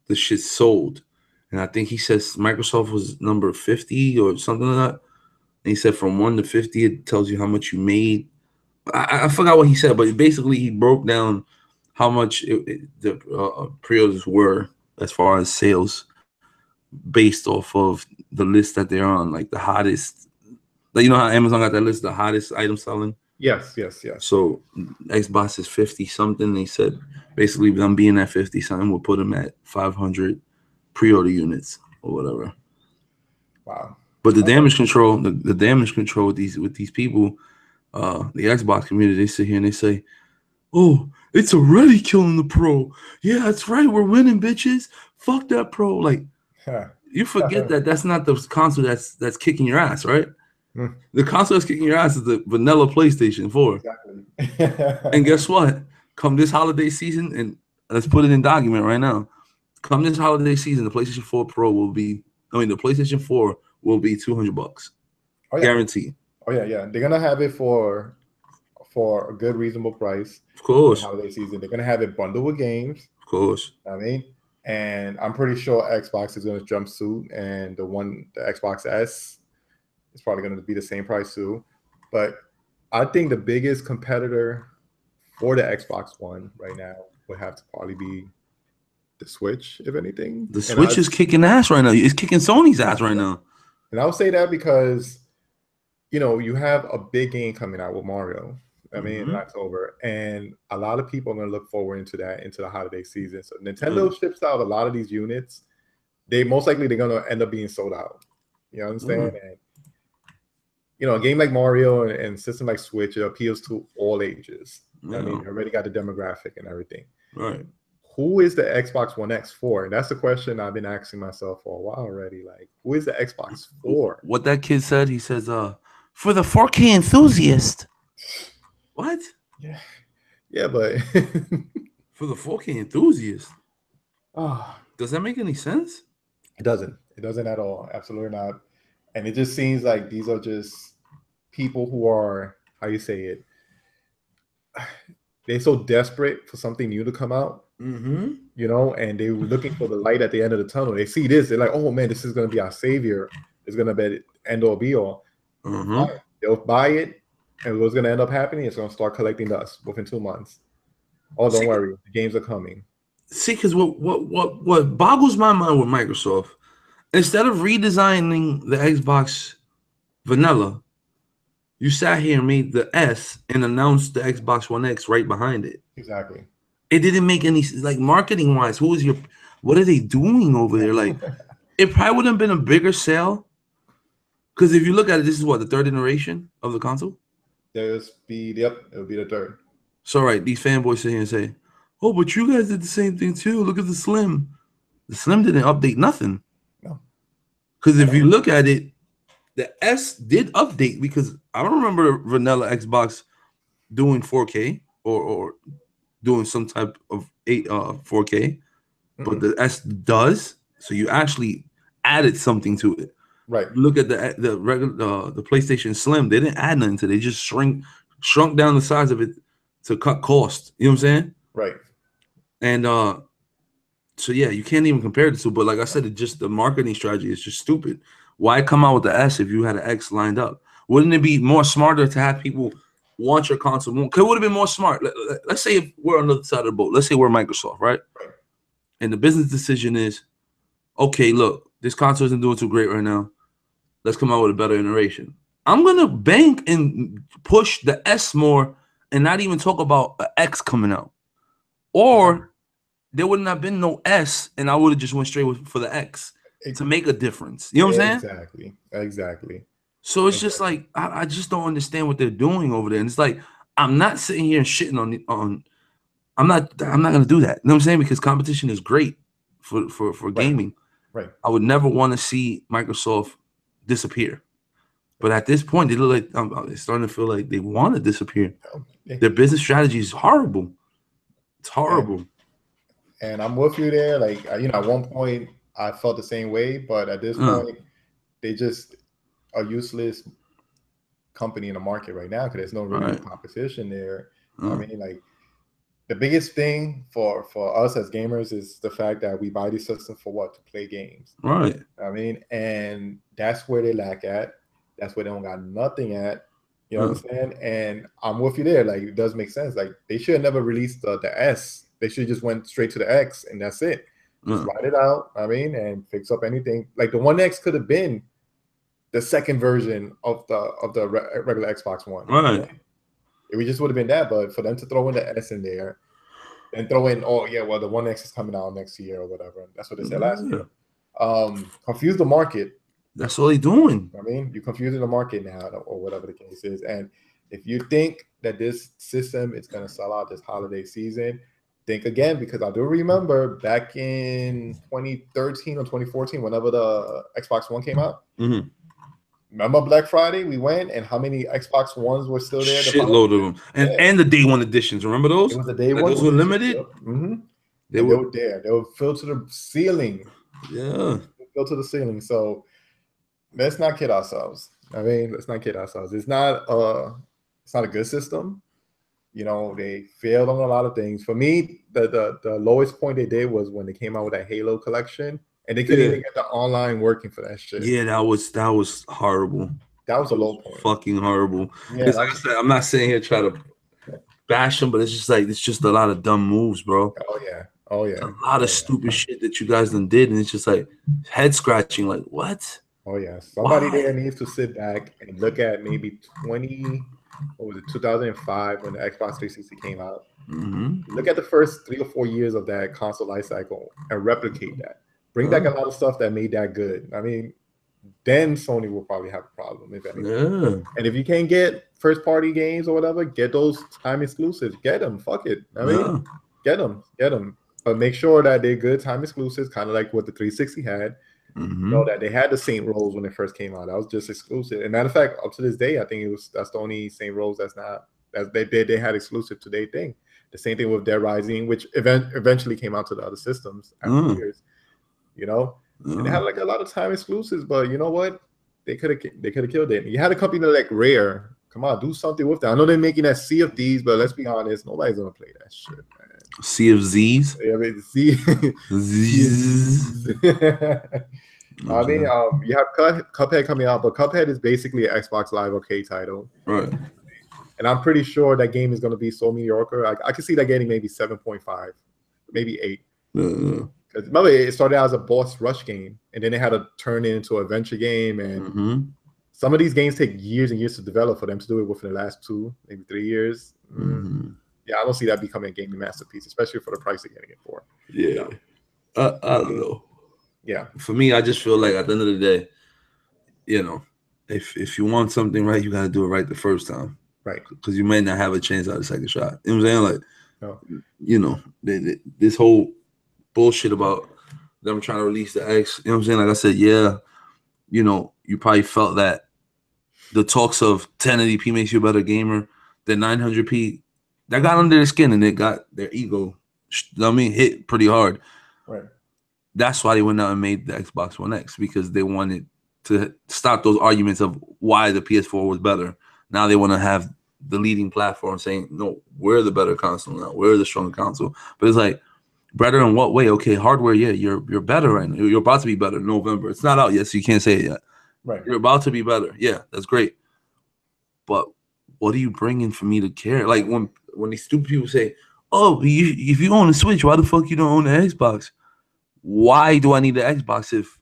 the shit sold. And I think he says Microsoft was number 50 or something like that. And he said from 1 to 50, it tells you how much you made. I forgot what he said, but basically he broke down how much the pre-orders were as far as sales based off of the list that they're on, like the hottest. Like, you know how Amazon got that list, the hottest item selling? Yes. So Xbox is 50 something. They said basically them being at 50 something will put them at 500 pre-order units or whatever. Wow. But the damage control, the damage control with these people, the Xbox community, they sit here and they say, "Oh, it's already killing the Pro. Yeah, that's right. We're winning, bitches. Fuck that Pro." Like, you forget that that's not the console that's kicking your ass, right? The console that's kicking your ass is the vanilla PlayStation 4. Exactly. And guess what? Come this holiday season, and let's put it in document right now. Come this holiday season, the PlayStation 4 Pro the PlayStation 4 will be $200. Oh, yeah. Guaranteed. Oh yeah. They're gonna have it for a good, reasonable price. Of course. Holiday season. They're gonna have it bundled with games. Of course. I mean, and I'm pretty sure Xbox is gonna jumpsuit, and the Xbox S is probably gonna be the same price too. But I think the biggest competitor for the Xbox One right now would have to probably be the Switch, if anything. The Switch is kicking ass right now. It's kicking Sony's ass right now. And I'll say that because, you have a big game coming out with Mario. In October, and a lot of people are going to look forward into the holiday season. So Nintendo ships out a lot of these units. They're going to end up being sold out. You understand? And a game like Mario and system like Switch, it appeals to all ages. You already got the demographic and everything. Right. Who is the Xbox One X for? And that's the question I've been asking myself for a while already. Like, who is the Xbox for? What that kid said, he says, for the 4K enthusiast. What? Yeah, but for the 4K enthusiast. Oh, does that make any sense? It doesn't. It doesn't at all. Absolutely not. And it just seems like these are just people who are, how you say it, they're so desperate for something new to come out. And they were looking for the light at the end of the tunnel. They see this, they're like, "Oh man, this is going to be our savior. It's going to be end all be all." They'll buy it. And what's going to end up happening is going to start collecting dust within 2 months. Oh, don't worry. The games are coming. See, because what boggles my mind with Microsoft, instead of redesigning the Xbox vanilla, you sat here and made the S and announced the Xbox One X right behind it. Exactly. It didn't make any, like, marketing-wise, what are they doing over there? Like, it probably would have been a bigger sale. Because if you look at it, this is what, the third iteration of the console? It'll be the third. So, right, these fanboys sit here and say, "Oh, but you guys did the same thing too. Look at the Slim." The Slim didn't update nothing. No. Because if you look at it, the S did update, because I don't remember vanilla Xbox doing 4K or doing some type of 4K, but the S does. So you actually added something to it. Right. Look at the regular the PlayStation Slim. They didn't add nothing to it. They just shrunk down the size of it to cut cost. You know what I'm saying? Right. And so yeah, you can't even compare the two. But like I said, the marketing strategy is just stupid. Why come out with the S if you had an X lined up? Wouldn't it be more smarter to have people want your console more? It would have been more smart. Let's say if we're on the other side of the boat. Let's say we're Microsoft, right? And the business decision is, okay, look, this console isn't doing too great right now. Let's come out with a better iteration. I'm going to bank and push the S more and not even talk about an X coming out. Or there wouldn't have been no S, and I would have just went straight for the X to make a difference. You know what I'm saying? Exactly. So it's just like I just don't understand what they're doing over there. And it's like I'm not sitting here and shitting on. I'm not gonna do that. You know what I'm saying? Because competition is great for gaming. Right. I would never want to see Microsoft disappear. But at this point, they look like it's starting to feel like they want to disappear. Their business strategy is horrible. It's horrible. And I'm with you there. Like, at one point I felt the same way, but at this point, they just a useless company in the market right now because there's no real competition there. I mean, like, the biggest thing for us as gamers is the fact that we buy these systems for what? To play games. Right. I mean, and that's where they lack at. That's where they don't got nothing at. You know what I'm saying? And I'm with you there. Like, it does make sense. Like, they should have never released the S. They should just went straight to the X, and that's it. Just write it out. I mean, and fix up anything. Like, the One X could have been the second version of the regular Xbox One. Right. It just would have been that. But for them to throw in the S in there and throw in, the One X is coming out next year or whatever. That's what they said last year. Confuse the market. That's all they're doing. I mean, you're confusing the market now, or whatever the case is. And if you think that this system is going to sell out this holiday season, think again, because I do remember back in 2013 or 2014, whenever the Xbox One came out. Remember Black Friday? We went, and how many Xbox Ones were still there? Shitload of them, and the day one editions. Remember those? It was the day one. Those were limited. They were there. They were filled to the ceiling. Yeah, filled to the ceiling. So let's not kid ourselves. I mean, let's not kid ourselves. It's not a good system. You know, they failed on a lot of things. For me, the lowest point they did was when they came out with that Halo collection. And they couldn't even get the online working for that shit. Yeah, that was horrible. That was a low point. Fucking horrible. Yeah, like I said, I'm not sitting here trying to bash them, but it's just a lot of dumb moves, bro. Oh yeah. A lot of stupid shit that you guys done did, and it's just like head scratching. Like what? Oh yeah. Somebody there needs to sit back and look at maybe 2005 when the Xbox 360 came out. Look at the first 3 or 4 years of that console life cycle and replicate that. Bring back a lot of stuff that made that good. I mean, then Sony will probably have a problem, if anything. Yeah. And if you can't get first-party games or whatever, get those time exclusives. Get them. Fuck it. I mean, get them. But make sure that they're good time exclusives, kind of like what the 360 had. You know, that they had the Saint Rose when it first came out. That was just exclusive. And matter of fact, up to this day, I think that's the only Saint Rose they had exclusive to their thing. The same thing with Dead Rising, which eventually came out to the other systems after years. You know, and they had like a lot of time exclusives, but you know what? They could have killed it. You had a company like Rare. Come on, do something with that. I know they're making that Sea of Thieves, but let's be honest, nobody's gonna play that shit, man. Sea of Z's. I mean, Z's. I mean, you have Cuphead coming out, but Cuphead is basically an Xbox Live Arcade title, right? And I'm pretty sure that game is going to be so mediocre. I can see that getting maybe 7.5, maybe 8. Because remember, it started out as a boss rush game, and then they had to turn it into an adventure game. And some of these games take years and years to develop for them to do it within the last 2, maybe 3 years. Yeah, I don't see that becoming a gaming masterpiece, especially for the price they're getting it for. Yeah, I don't know. Yeah, for me, I just feel like at the end of the day, you know, if you want something right, you got to do it right the first time. Right. Because you may not have a chance at a second shot. You know what I'm saying? Like, you know, this whole bullshit about them trying to release the X. You know what I'm saying? Like I said, yeah, you know, you probably felt that the talks of 1080p makes you a better gamer. The 900p, that got under their skin and it got their ego, hit pretty hard. Right. That's why they went out and made the Xbox One X, because they wanted to stop those arguments of why the PS4 was better. Now they want to have the leading platform saying, no, we're the better console now. We're the stronger console. But it's like, better in what way? Okay, hardware, yeah, you're better right now. You're about to be better in November. It's not out yet, so you can't say it yet. Right. You're about to be better. Yeah, that's great. But what are you bringing for me to care? Like when these stupid people say, oh, if you own a Switch, why the fuck you don't own an Xbox? Why do I need the Xbox if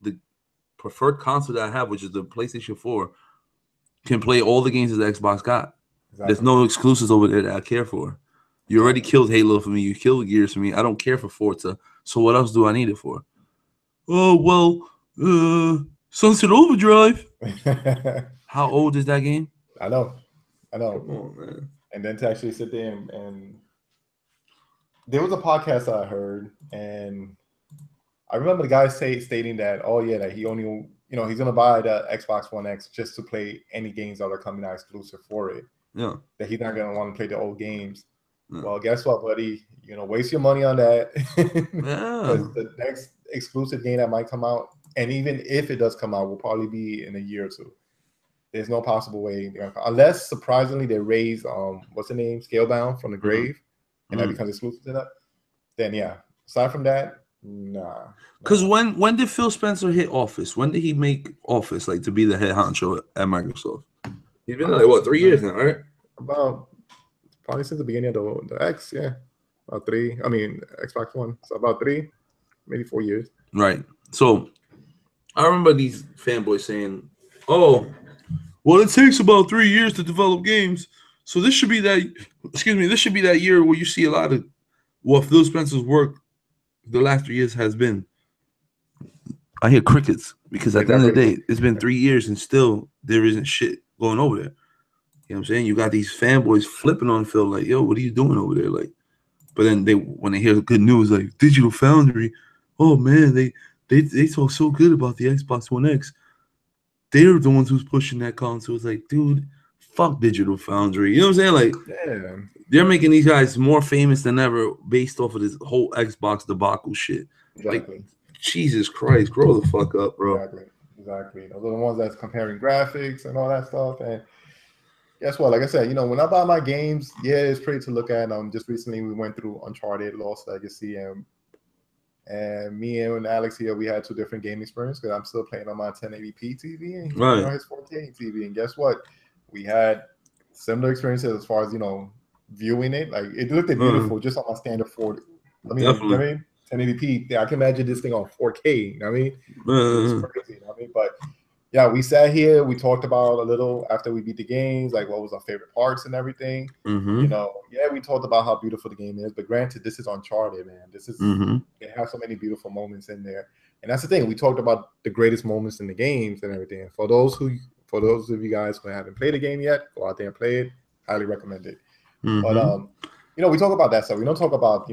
the preferred console that I have, which is the PlayStation 4, can play all the games that the Xbox got? Exactly. There's no exclusives over there that I care for. You already killed Halo for me. You killed Gears for me. I don't care for Forza. So what else do I need it for? Oh well, Sunset Overdrive. How old is that game? I know, I Come know. on, man. And then to actually sit there and there was a podcast I heard, and I remember the guy stating that, oh yeah, that he only, he's gonna buy the Xbox One X just to play any games that are coming out exclusive for it. Yeah. That he's not gonna want to play the old games. Yeah. Well, guess what, buddy? Waste your money on that Yeah. because the next exclusive game that might come out, and even if it does come out, will probably be in a year or two. There's no possible way, unless surprisingly they raise what's the name, Scalebound from the grave, and that becomes exclusive to that. Then yeah. Aside from that, nah. Because when did Phil Spencer hit Office? When did he make Office like to be the head honcho at Microsoft? He's been there like what, 3 years now, right? About probably since the beginning of the X, yeah. About 3. I mean Xbox One. So about 3, maybe 4 years. Right. So I remember these fanboys saying, "Oh, well, it takes about 3 years to develop games. So this should be that. Excuse me. This should be that year where you see a lot of what Phil Spencer's work the last 3 years has been." I hear crickets because at the end of the day, it's been 3 years and still there isn't shit going over there. You know what I'm saying? You got these fanboys flipping on Phil like, "Yo, what are you doing over there?" Like, but then when they hear the good news like Digital Foundry, oh man, they talk so good about the Xbox One X. They're the ones who's pushing that console. It's like, dude, fuck Digital Foundry. You know what I'm saying? Like, yeah, they're making these guys more famous than ever based off of this whole Xbox debacle shit. Exactly. Like, Jesus Christ, grow the fuck up, bro. Exactly. Those are the ones that's comparing graphics and all that stuff. And guess what? Like I said, when I buy my games, yeah, it's pretty to look at. Just recently we went through Uncharted, Lost Legacy, and me and Alex here, we had 2 different game experiences because I'm still playing on my 1080p TV and Right. his 4K TV. And guess what? We had similar experiences as far as viewing it. Like it looked beautiful just on my standard 40. I mean, Definitely. 1080p. Yeah, I can imagine this thing on 4K. You know what I mean? It's crazy. You know what I mean? But yeah, we sat here. We talked about a little after we beat the games, like what was our favorite parts and everything. Yeah, we talked about how beautiful the game is. But granted, this is Uncharted, man. This is they have so many beautiful moments in there, and that's the thing. We talked about the greatest moments in the games and everything. For those of you guys who haven't played the game yet, go out there and play it. Highly recommend it. But we talk about that stuff. We don't talk about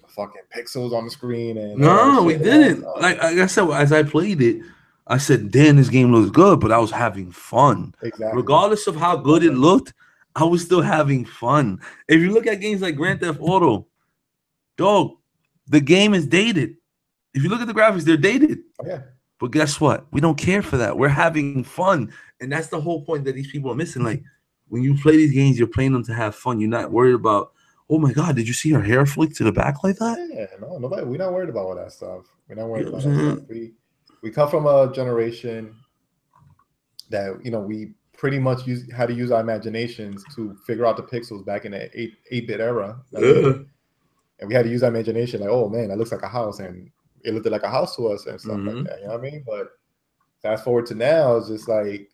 fucking pixels on the screen and no, we didn't. Like I said, as I played it, I said, "Damn, this game looks good," but I was having fun. Exactly. Regardless of how good it looked, I was still having fun. If you look at games like Grand Theft Auto, dog, the game is dated. If you look at the graphics, they're dated. Oh, yeah. But guess what? We don't care for that. We're having fun, and that's the whole point that these people are missing. Like when you play these games, you're playing them to have fun. You're not worried about, oh my God, did you see her hair flick to the back like that? Yeah, no, nobody. We're not worried about all that stuff. We're not worried about that stuff. We come from a generation that we pretty much had to use our imaginations to figure out the pixels back in the 8-bit era. And we had to use our imagination, like, oh man, that looks like a house, and it looked like a house to us and stuff like that. You know what I mean? But fast forward to now, it's just like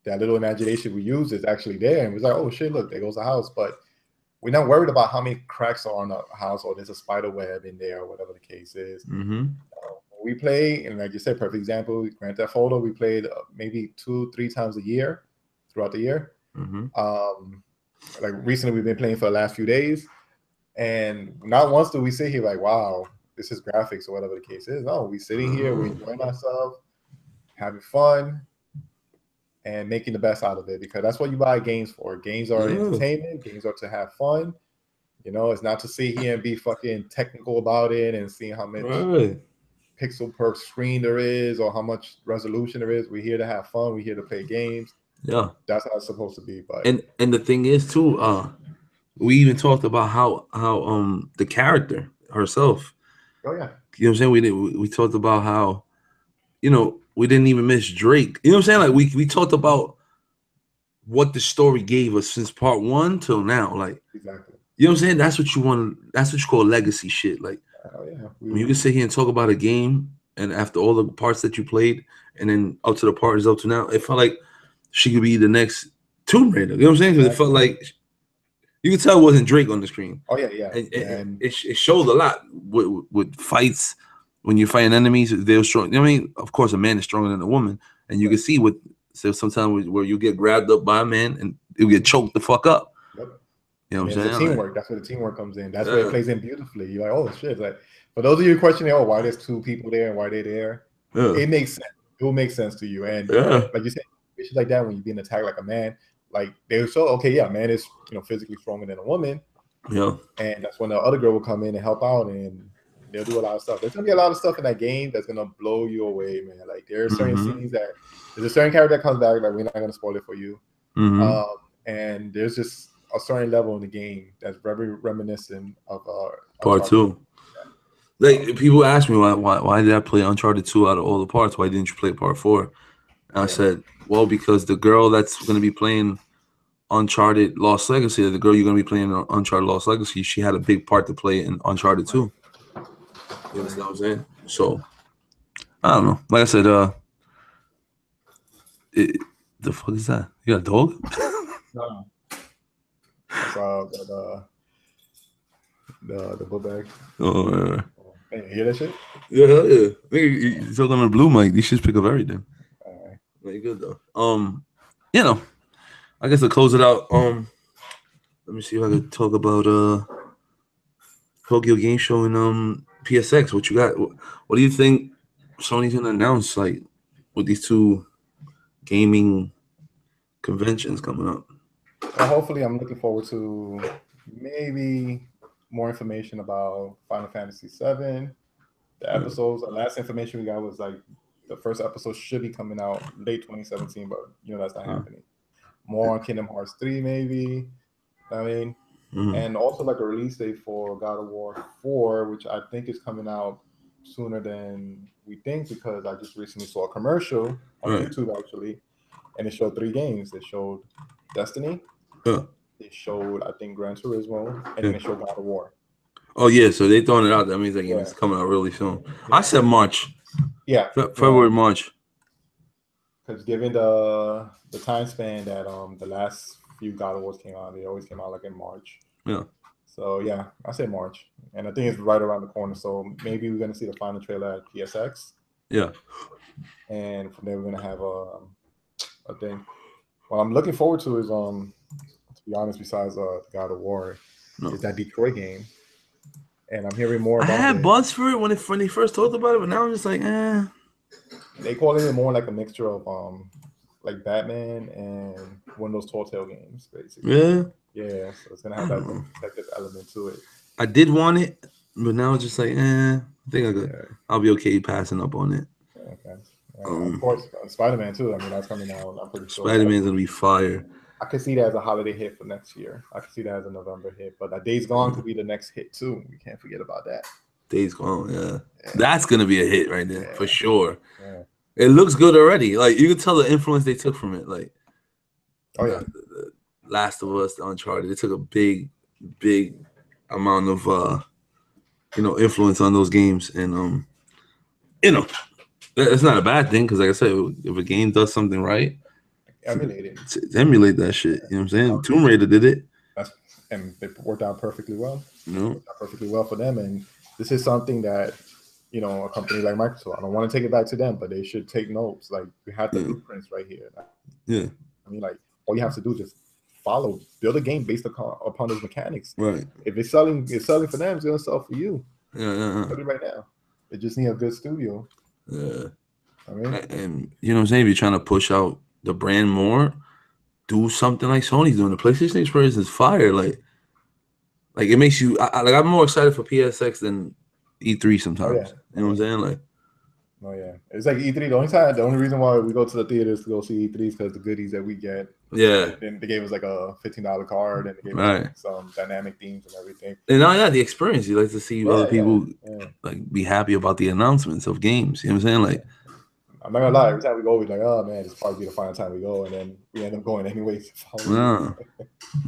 that little imagination we use is actually there, and we're like, oh shit, look, there goes a house. But we're not worried about how many cracks are on the house or there's a spider web in there or whatever the case is. We play, and like you said, perfect example, Grand Theft Auto, we played maybe 2-3 times a year throughout the year. Like recently we've been playing for the last few days, and not once do we sit here like, wow, this is graphics or whatever the case is. No, we sitting here, we're enjoying ourselves, having fun, and making the best out of it, because that's what you buy games for. Games are entertainment. Games are to have fun. It's not to sit here and be fucking technical about it and seeing how much pixel per screen there is or how much resolution there is. We're here to have fun. We're here to play games. Yeah, that's how it's supposed to be. But and the thing is too, we even talked about how the character herself. Oh yeah. You know what I'm saying? We talked about how, we didn't even miss Drake. You know what I'm saying? Like we talked about what the story gave us since part 1 till now. Like exactly. You know what I'm saying? That's what you want. That's what you call legacy shit. Like when you can sit here and talk about a game, and after all the parts that you played, and then up to the parts up to now, it felt like she could be the next Tomb Raider. You know what I'm saying? Because it felt like You could tell it wasn't Drake on the screen. Oh yeah. And it showed a lot with fights. When you're fighting enemies, they're strong. I mean, of course, a man is stronger than a woman, and you can see sometimes where you get grabbed up by a man and you get choked the fuck up. Yep. You know what I'm saying? It's teamwork. That's where the teamwork comes in. That's where it plays in beautifully. You're like, oh shit! Like for those of you questioning, oh, why there's two people there and why they're there, it makes sense. It will make sense to you. And like you said, issues like that when you're being attacked like a man, like they show, okay, yeah, man is physically stronger than a woman. Yeah. And that's when the other girl will come in and help out, and they'll do a lot of stuff. There's gonna be a lot of stuff in that game that's gonna blow you away, man. Like there are certain scenes that there's a certain character that comes back. Like we're not gonna spoil it for you. And there's just a certain level in the game that's very reminiscent of Part 2. Like people ask me why did I play Uncharted 2 out of all the parts? Why didn't you play Part 4? And I said, well, because the girl that's going to be playing Uncharted Lost Legacy, the girl you're going to be playing in Uncharted Lost Legacy, she had a big part to play in Uncharted 2. You understand what I'm saying? So I don't know. Like I said, the fuck is that? You got a dog? No. The book bag. Oh, right. Hey, you hear that shit? Yeah, hell yeah. You talking on the blue mic. These shits pick up everything. All right. Very good though. I guess to close it out. Let me see if I could talk about Tokyo Game Show and PSX. What you got? What do you think Sony's gonna announce like with these two gaming conventions coming up? Well, hopefully, I'm looking forward to maybe more information about Final Fantasy VII. The episodes, the last information we got was like the first episode should be coming out late 2017, but that's not happening. More on Kingdom Hearts 3, maybe. I mean, and also like a release date for God of War 4, which I think is coming out sooner than we think because I just recently saw a commercial on YouTube actually, and it showed 3 games. It showed Destiny. They showed, I think, Gran Turismo, and then they showed God of War. Oh yeah, so they throwing it out. That means it's coming out really soon. I said March. Yeah, February, March. Because given the time span that the last few God of Wars came out, they always came out like in March. Yeah. So yeah, I say March, and I think it's right around the corner. So maybe we're gonna see the final trailer at PSX. Yeah. And from there we're gonna have a thing. What I'm looking forward to is to be honest, besides God of War, is that Detroit game. And I'm hearing more about it. I had buzz for it when they first talked about it, but now I'm just like, They call it more like a mixture of like Batman and one of those Telltale games, basically. Yeah. Yeah, so it's gonna have that detective element to it. I did want it, but now it's just like, I think I'll be okay passing up on it. Okay. Of course, Spider-Man too. I mean, that's coming out. I'm pretty sure. Spider-Man's gonna be fire. I could see that as a holiday hit for next year. I could see that as a November hit, but that Days Gone could be the next hit too. We can't forget about that. Days Gone, yeah. That's gonna be a hit right there for sure. Yeah. It looks good already. Like you can tell the influence they took from it. Like, the Last of Us, the Uncharted. They took a big amount of influence on those games, and it's not a bad thing because, like I said, if a game does something right. Emulate that shit. You know what I'm saying? Tomb Raider did it. And it worked out perfectly well. Worked out perfectly well for them. And this is something that, a company like Microsoft, I don't want to take it back to them, but they should take notes. Like, we have the blueprints right here. Yeah. I mean, like, all you have to do is just build a game based upon those mechanics. Right. If it's selling for them, it's going to sell for you. Yeah. Put it right now. They just need a good studio. Yeah. I mean, and you know what I'm saying? If you're trying to push out the brand more, do something like Sony's doing. The PlayStation experience is fire. Like it makes you I'm more excited for PSX than E3 sometimes. You know what I'm saying? Like, oh yeah, it's like E3. The only reason why we go to the theaters to go see E3 is because the goodies that we get. Yeah. Then they gave us like a $15 card, and they gave us some dynamic themes and everything. And now, the experience. You like to see other people like be happy about the announcements of games. You know what I'm saying? Like, I'm not gonna lie. Every time we go, we're like, "Oh man, this probably be the final time we go," and then we end up going anyways. Yeah.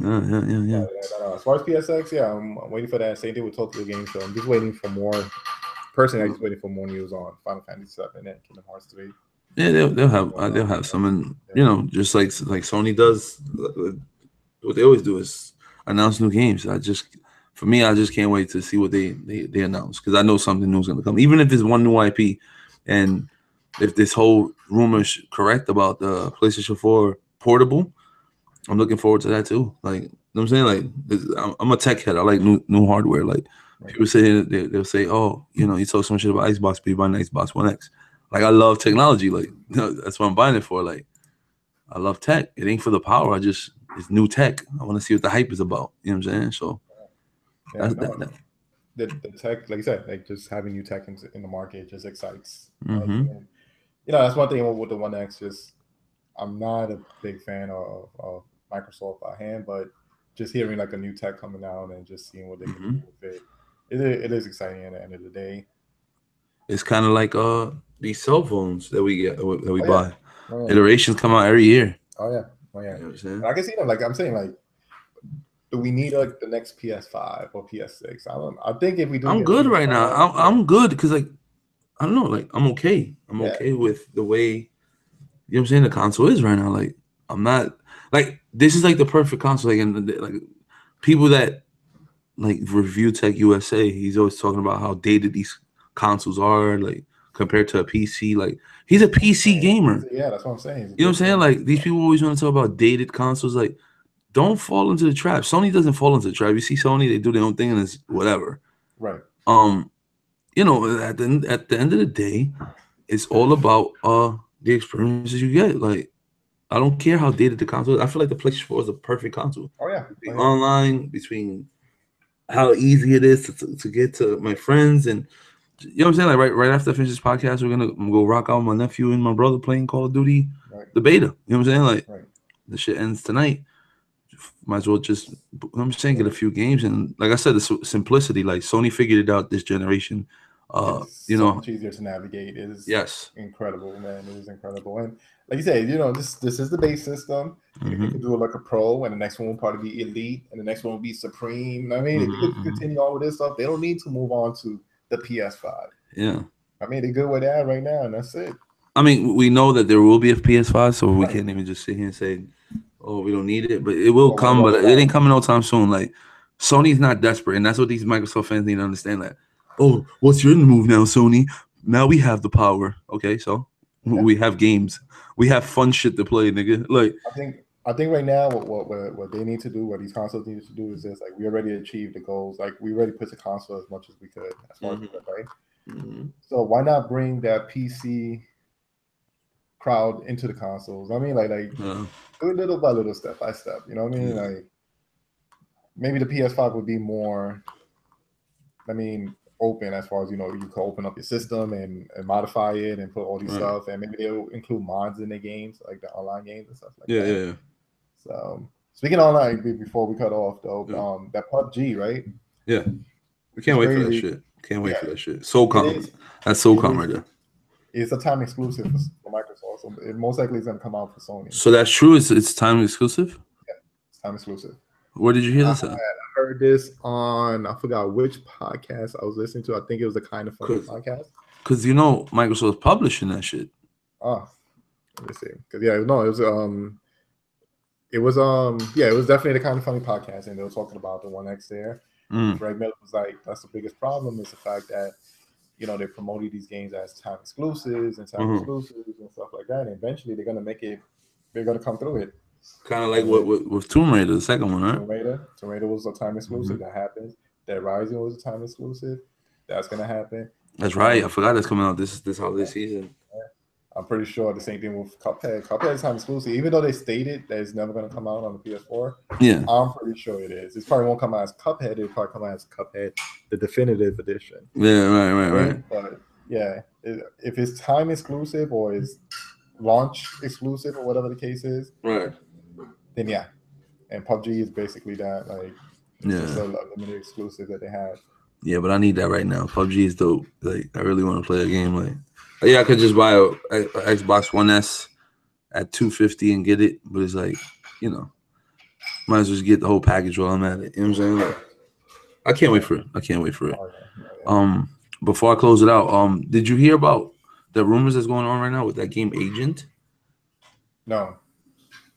As far as PSX, I'm waiting for that. Same thing with Tokyo Game Show. I'm just waiting for more. Personally, I'm just waiting for more news on Final Fantasy VII and Kingdom Hearts 3. Yeah, they'll have some, and just like Sony does. What they always do is announce new games. For me, I just can't wait to see what they announce because I know something new is gonna come. Even if there's one new IP, and if this whole rumor is correct about the PlayStation 4 portable, I'm looking forward to that too. Like, you know what I'm saying? Like, I'm a tech head. I like new hardware. Like, people say they'll say, "Oh, you talk some shit about Xbox, but you buy an Xbox One X." Like, I love technology. Like, that's what I'm buying it for. Like, I love tech. It ain't for the power. It's new tech. I want to see what the hype is about. You know what I'm saying? So Yeah, that's no, that. the tech, like you said, like just having new tech in the market just excites us. Mm-hmm. And, that's one thing with the One X. Just I'm not a big fan of Microsoft by hand, but just hearing like a new tech coming out and just seeing what they can Mm-hmm. do with it is exciting at the end of the day. It's kind of like these cell phones that we get that we Oh yeah, buy. oh yeah, Iterations come out every year. oh yeah, oh yeah. You know what I'm And saying? I can see them. Like I'm saying, like, do we need like the next PS5 or PS6? I don't. I think if we do I'm get a good right now. PS5, yeah, I'm good because like I don't know. Like I'm okay. I'm yeah, okay with the way you know what I'm saying the console is right now. Like I'm not like this is like the perfect console. Like and like people that like review Tech USA, he's always talking about how dated these consoles are, like compared to a PC. Like he's a PC gamer. yeah. That's what I'm saying. It's You know what I'm saying? different. Like these people always want to talk about dated consoles. Like don't fall into the trap. Sony doesn't fall into the trap. You see Sony, they do their own thing and it's whatever. Right. Um, at the end of the day, it's all about the experiences you get. Like I don't care how dated the console is. I feel like the PlayStation 4 is the perfect console. Oh yeah. Oh Between yeah. online, between how easy it is to get to my friends and you know what I'm saying? Like right after I finish this podcast, I'm gonna go rock out with my nephew and my brother playing Call of Duty, Right. the beta. You know what I'm saying? Like Right. the shit ends tonight. Might as well just I'm saying get a few games and like I said, the simplicity. Like Sony figured it out this generation. It's You so know, much easier to navigate. It is yes. incredible, man. It is incredible. And like you said, this is the base system. And if they Mm-hmm. could do it like a pro, and the next one will probably be elite, and the next one will be supreme. I mean, if they could Mm-hmm. continue on with this stuff, they don't need to move on to the PS5. Yeah. I mean, they're good where they're at right now, and that's it. I mean, we know that there will be a PS5, so we Right. can't even just sit here and say, "Oh, we don't need it," but it will Well, come. But what's it that? ain't coming no time soon. Like Sony's not desperate, and that's what these Microsoft fans need to understand. That, oh, what's your move now, Sony? Now we have the power. Okay, so Yeah. we have games, we have fun shit to play, nigga. Like, I think right now what they need to do, what these consoles need to do, is this: like we already achieved the goals. Like we already pushed the console as much as we could, as far as we mm-hmm, could, right? mm-hmm, So why not bring that PC crowd into the consoles? I mean, like do it little by little, step by step. You know what I mean? yeah, Like maybe the PS5 would be more, I mean, open as far as you can open up your system and modify it and put all these right, stuff, and maybe they'll include mods in the games, like the online games and stuff like yeah, that. yeah, So speaking of online, before we cut off though, yeah, that PUBG, right? yeah. We It's can't wait for that crazy. shit. Can't wait Yeah, for that shit. it SOCOM, is. that's It SOCOM is. right there. It's a time exclusive for Microsoft, so it most likely is going to come out for Sony. So that's true. It's time exclusive. Yeah, it's time exclusive. Where did you hear I this at? heard this on, I forgot which podcast I was listening to. I think it was a Kind of Funny Cause, podcast. cause Microsoft's publishing that shit. Oh, let me see. Because yeah, no, it was definitely the Kind of Funny podcast, and they were talking about the One X there. And Mm. Greg Miller was like, "That's the biggest problem is the fact that they're promoting these games as time exclusives and Mm-hmm. stuff like that. And eventually, they're gonna make it. They're gonna come through it. Kind of like And what then with Tomb Raider, the second one, right? Tomb Raider was a time Mm-hmm. exclusive. That happens. Dead Rising was a time exclusive. That's gonna happen. That's right. I And forgot that's coming out this holiday season. I'm pretty sure the same thing with Cuphead. Cuphead is time exclusive, even though they stated that it's never gonna come out on the PS4. Yeah. I'm pretty sure it is. It probably won't come out as Cuphead. It'll probably come out as Cuphead, the definitive edition. Yeah. Right. Right? But yeah, if it's time exclusive or is launch exclusive or whatever the case is, Right. then yeah. And PUBG is basically that. Like it's just Yeah. a limited exclusive that they have. Yeah, but I need that right now. PUBG is dope. Like I really want to play a game. Like yeah, I could just buy a Xbox One S at $250 and get it, but it's like might as well just get the whole package while I'm at it. You know what I'm saying? Like, I can't wait Yeah. for it. I can't wait for it. Oh, yeah. Oh, yeah. Before I close it out, did you hear about the rumors that's going on right now with that game Agent? No.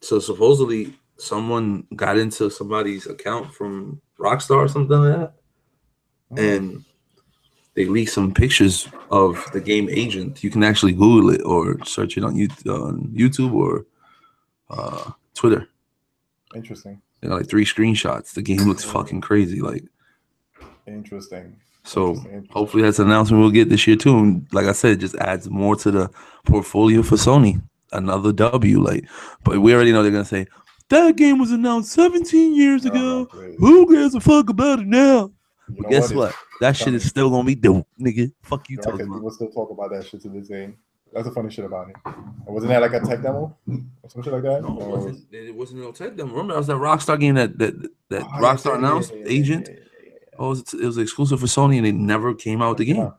So supposedly someone got into somebody's account from Rockstar or something like that, and they leaked some pictures of the game Agent. You can actually Google it or search it on YouTube or Twitter. Interesting. They got like 3 screenshots. The game looks fucking crazy. Like, Interesting. so Interesting. hopefully that's an announcement we'll get this year too. And like I said, it just adds more to the portfolio for Sony. Another W. Like, but we already know they're gonna say that game was announced 17 years ago. Who gives a fuck about it now? You But know guess what? what? That shit is still gonna be dope, nigga. Fuck you talking about. People still talk about that shit to this day. That's the funny shit about it. Wasn't that like a tech demo or some shit like that? No, it wasn't no tech demo. Remember, that was that Rockstar game that Rockstar announced, Agent. Oh, it was exclusive for Sony, and it never came out with the game.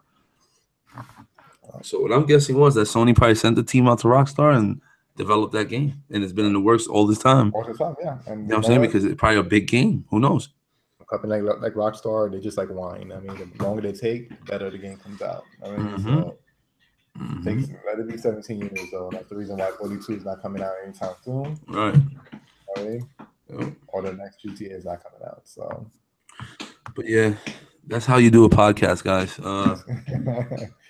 So what I'm guessing was that Sony probably sent the team out to Rockstar and developed that game, and it's been in the works all this time. All the time, yeah. And you know what I'm saying? Because it's probably a big game. Who knows? A company like Rockstar, they just like wine. I mean, the longer they take, the better the game comes out. I mean, so let it be 17 years though. That's the reason why 42 is not coming out anytime soon. Right. I mean, or the next GTA is not coming out. So, but yeah, that's how you do a podcast, guys.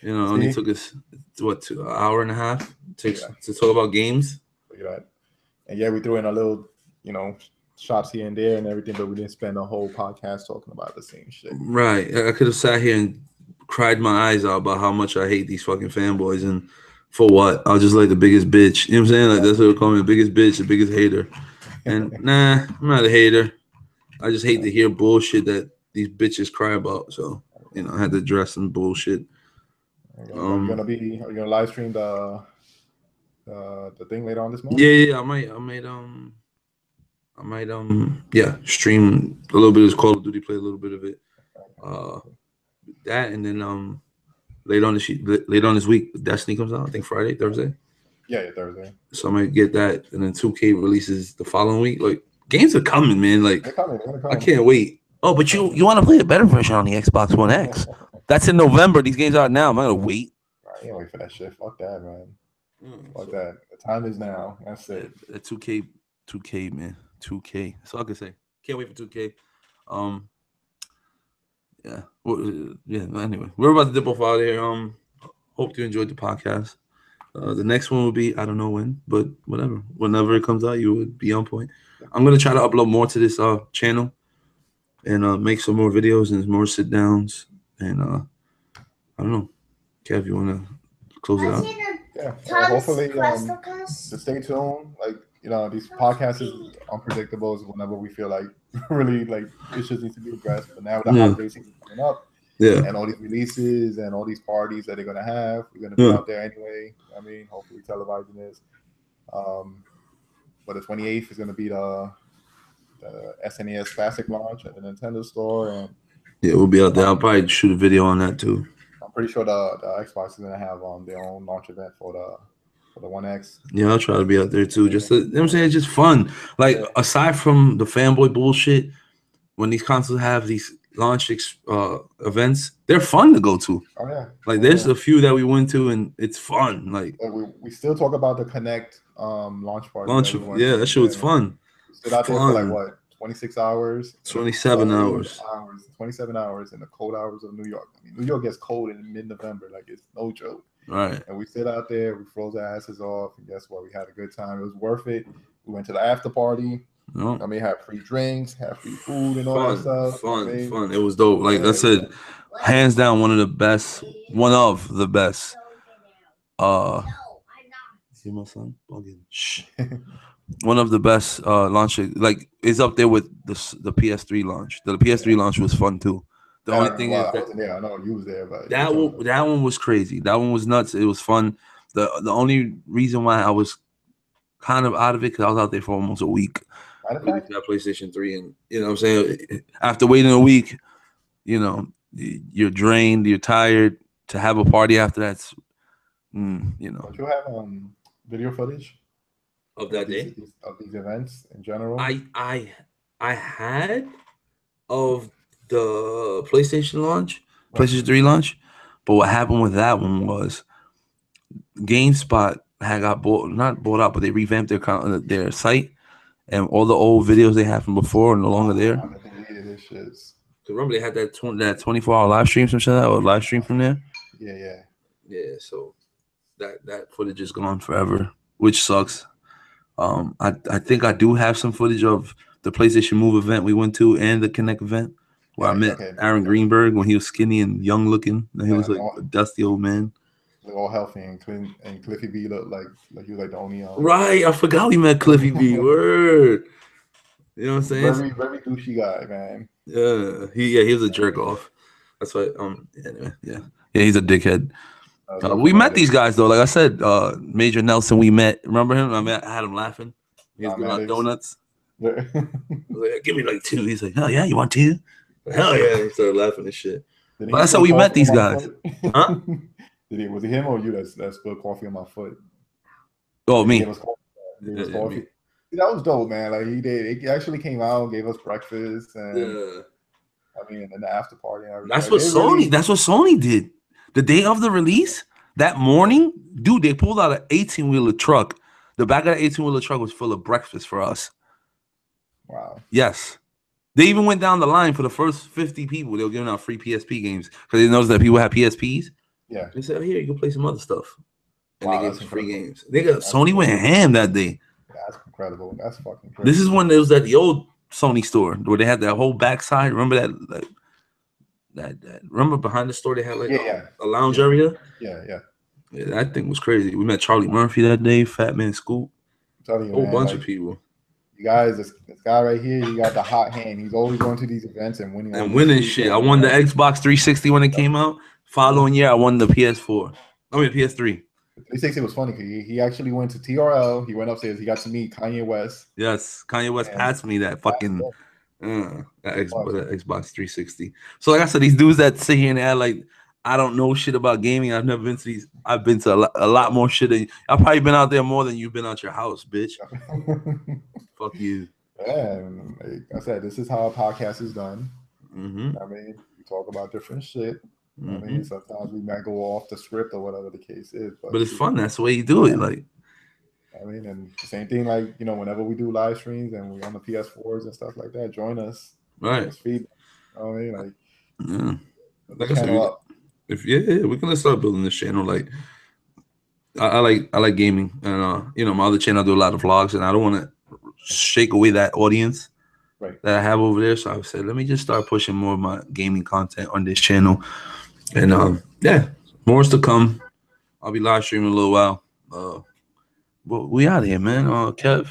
You know, it only took us an hour and a half to talk about games. Look at that. And yeah, we threw in a little, shots here and there and everything, but we didn't spend a whole podcast talking about the same shit. Right. I could have sat here and cried my eyes out about how much I hate these fucking fanboys, and for what? I'll just like the biggest bitch. You know what I'm saying? Like, that's what they call me, the biggest bitch, the biggest hater. And nah, I'm not a hater. I just hate to hear bullshit that these bitches cry about. So, I had to address some bullshit. Are you gonna live stream the thing later on this month? Yeah, I might stream a little bit of Call of Duty, play a little bit of it. That, and then later on this week, Destiny comes out. I think Friday, Thursday. Yeah, Thursday. So I might get that, and then 2K releases the following week. Like, games are coming, man. Like, they're coming. I can't wait. Oh, but you want to play a better version on the Xbox One X? That's in November. These games are out now. I'm not gonna wait. I can't wait for that shit. Fuck that, man. Fuck that. The time is now. That's it. 2K, man. 2K. That's all I can say. Can't wait for 2K. Yeah. Anyway, we're about to dip off out of here. Hope you enjoyed the podcast. The next one will be, I don't know when, but whatever. Whenever it comes out, you would be on point. I'm gonna try to upload more to this channel and make some more videos and more sit downs. And I don't know, Kev, you wanna close it out? Yeah. Hopefully, just stay tuned. Like, these podcasts is unpredictable. Whenever we feel like really like issues need to be addressed. But now with the holiday season coming up, and all these releases and all these parties that they're gonna have, we're gonna be out there anyway. I mean, hopefully televising this. But the 28th is gonna be the SNES Classic launch at the Nintendo store, and we'll be out there. I'll probably shoot a video on that too. I'm pretty sure the Xbox is gonna have their own launch event for the One X. Yeah, I'll try to be out there too. Just you know what I'm saying, it's just fun. Like, aside from the fanboy bullshit, when these consoles have these launch events, they're fun to go to. Oh yeah. Like, there's a few that we went to and it's fun. Like, we still talk about the Connect launch party. That shit was fun. We stood out there for like what, 26 hours? 27 hours. 27 hours in the cold hours of New York. I mean, New York gets cold in mid-November, like it's no joke. Right. And we stood out there, we froze our asses off, and guess what? We had a good time. It was worth it. We went to the after party. I mean, had free drinks, had free food, and all that stuff. Fun. It was dope. Like I said, hands down, one of the best. See my son? Shh. One of the best launches. Like, is up there with the PS3 launch. The PS3 launch was fun too. The only thing is I know you was there, but that one was crazy. That one was nuts. It was fun. The only reason why I was kind of out of it because I was out there for almost a week. That PlayStation 3, and you know what I'm saying, after waiting a week, you're drained, you're tired. To have a party after that's Don't you have video footage of that day of these events in general? I had of the PlayStation launch, PlayStation 3 launch, but what happened with that one was GameSpot had got not bought out, but they revamped their site, and all the old videos they had from before are no longer there. I deleted his shits. Remember they had that 24-hour live stream, some shit, or live stream from there. Yeah. So that footage is gone forever, which sucks. I think I do have some footage of the PlayStation Move event we went to and the Connect event where I met Aaron Greenberg when he was skinny and young looking, and he was like a dusty old man. Look all healthy, and Cliffy B looked like he was like the only. Right, I forgot we met Cliffy B. Word. You know what I'm saying? Very douchey guy, man. Yeah, he was a jerk off. That's why. Anyway, yeah, he's a dickhead. We met these guys though. Like I said, Major Nelson, we met. Remember him? I had him laughing. He was giving out donuts. I was like, give me like 2. He's like, hell yeah, you want 2? Hell yeah. He started laughing and shit. But that's how we met these guys. Huh? Was it him or you that spilled coffee on my foot? Oh, me. Coffee. That was dope, man. Like he did. He actually came out and gave us breakfast, and I mean, and the after party and everything. That's what Sony did. The day of the release, that morning, dude, they pulled out an 18-wheeler truck. The back of the 18-wheeler truck was full of breakfast for us. Wow. Yes. They even went down the line for the first 50 people. They were giving out free PSP games because they noticed that people had PSPs. Yeah. They said, oh, here, you can play some other stuff. And they gave us free games. Sony went ham that day. That's incredible. That's fucking crazy. This is when it was at the old Sony store where they had that whole backside. Remember that? Remember behind the store they had like a lounge area? Yeah, that thing was crazy. We met Charlie Murphy that day, Fat Man Scoop, a whole bunch of people. You guys, this guy right here, he got the hot hand. He's always going to these events and winning shit. I won the Xbox 360 when it came out. Following year, I won the PS4. PS3. 360 was funny because he actually went to TRL. He went upstairs. He got to meet Kanye West. Yes, Kanye West passed me that fucking that Xbox 360. So like I said, these dudes that sit here and act like I don't know shit about gaming. I've never been to these. I've been to a lot more shit than I've probably been out there more than you've been out your house, bitch. Fuck you. Yeah, like I said, this is how a podcast is done. Mm-hmm. I mean, we talk about different shit. I mean, sometimes we might go off the script or whatever the case is, but it's fun. That's the way you do it. Like, I mean, and the same thing. Like, whenever we do live streams and we on the PS4s and stuff like that, join us. Right. Feedback. I mean, like I said, we can start building this channel. Like, I like gaming, and my other channel I do a lot of vlogs, and I don't want to shake away that audience that I have over there. So I said, let me just start pushing more of my gaming content on this channel. And more is to come. I'll be live streaming in a little while. But we out of here, man. Kev,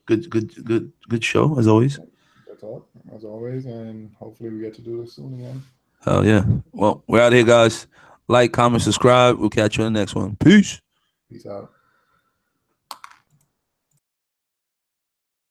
good show as always. Good talk as always, and hopefully we get to do this soon again. Hell yeah. Well, we're out of here, guys. Like, comment, subscribe. We'll catch you on the next one. Peace. Peace out.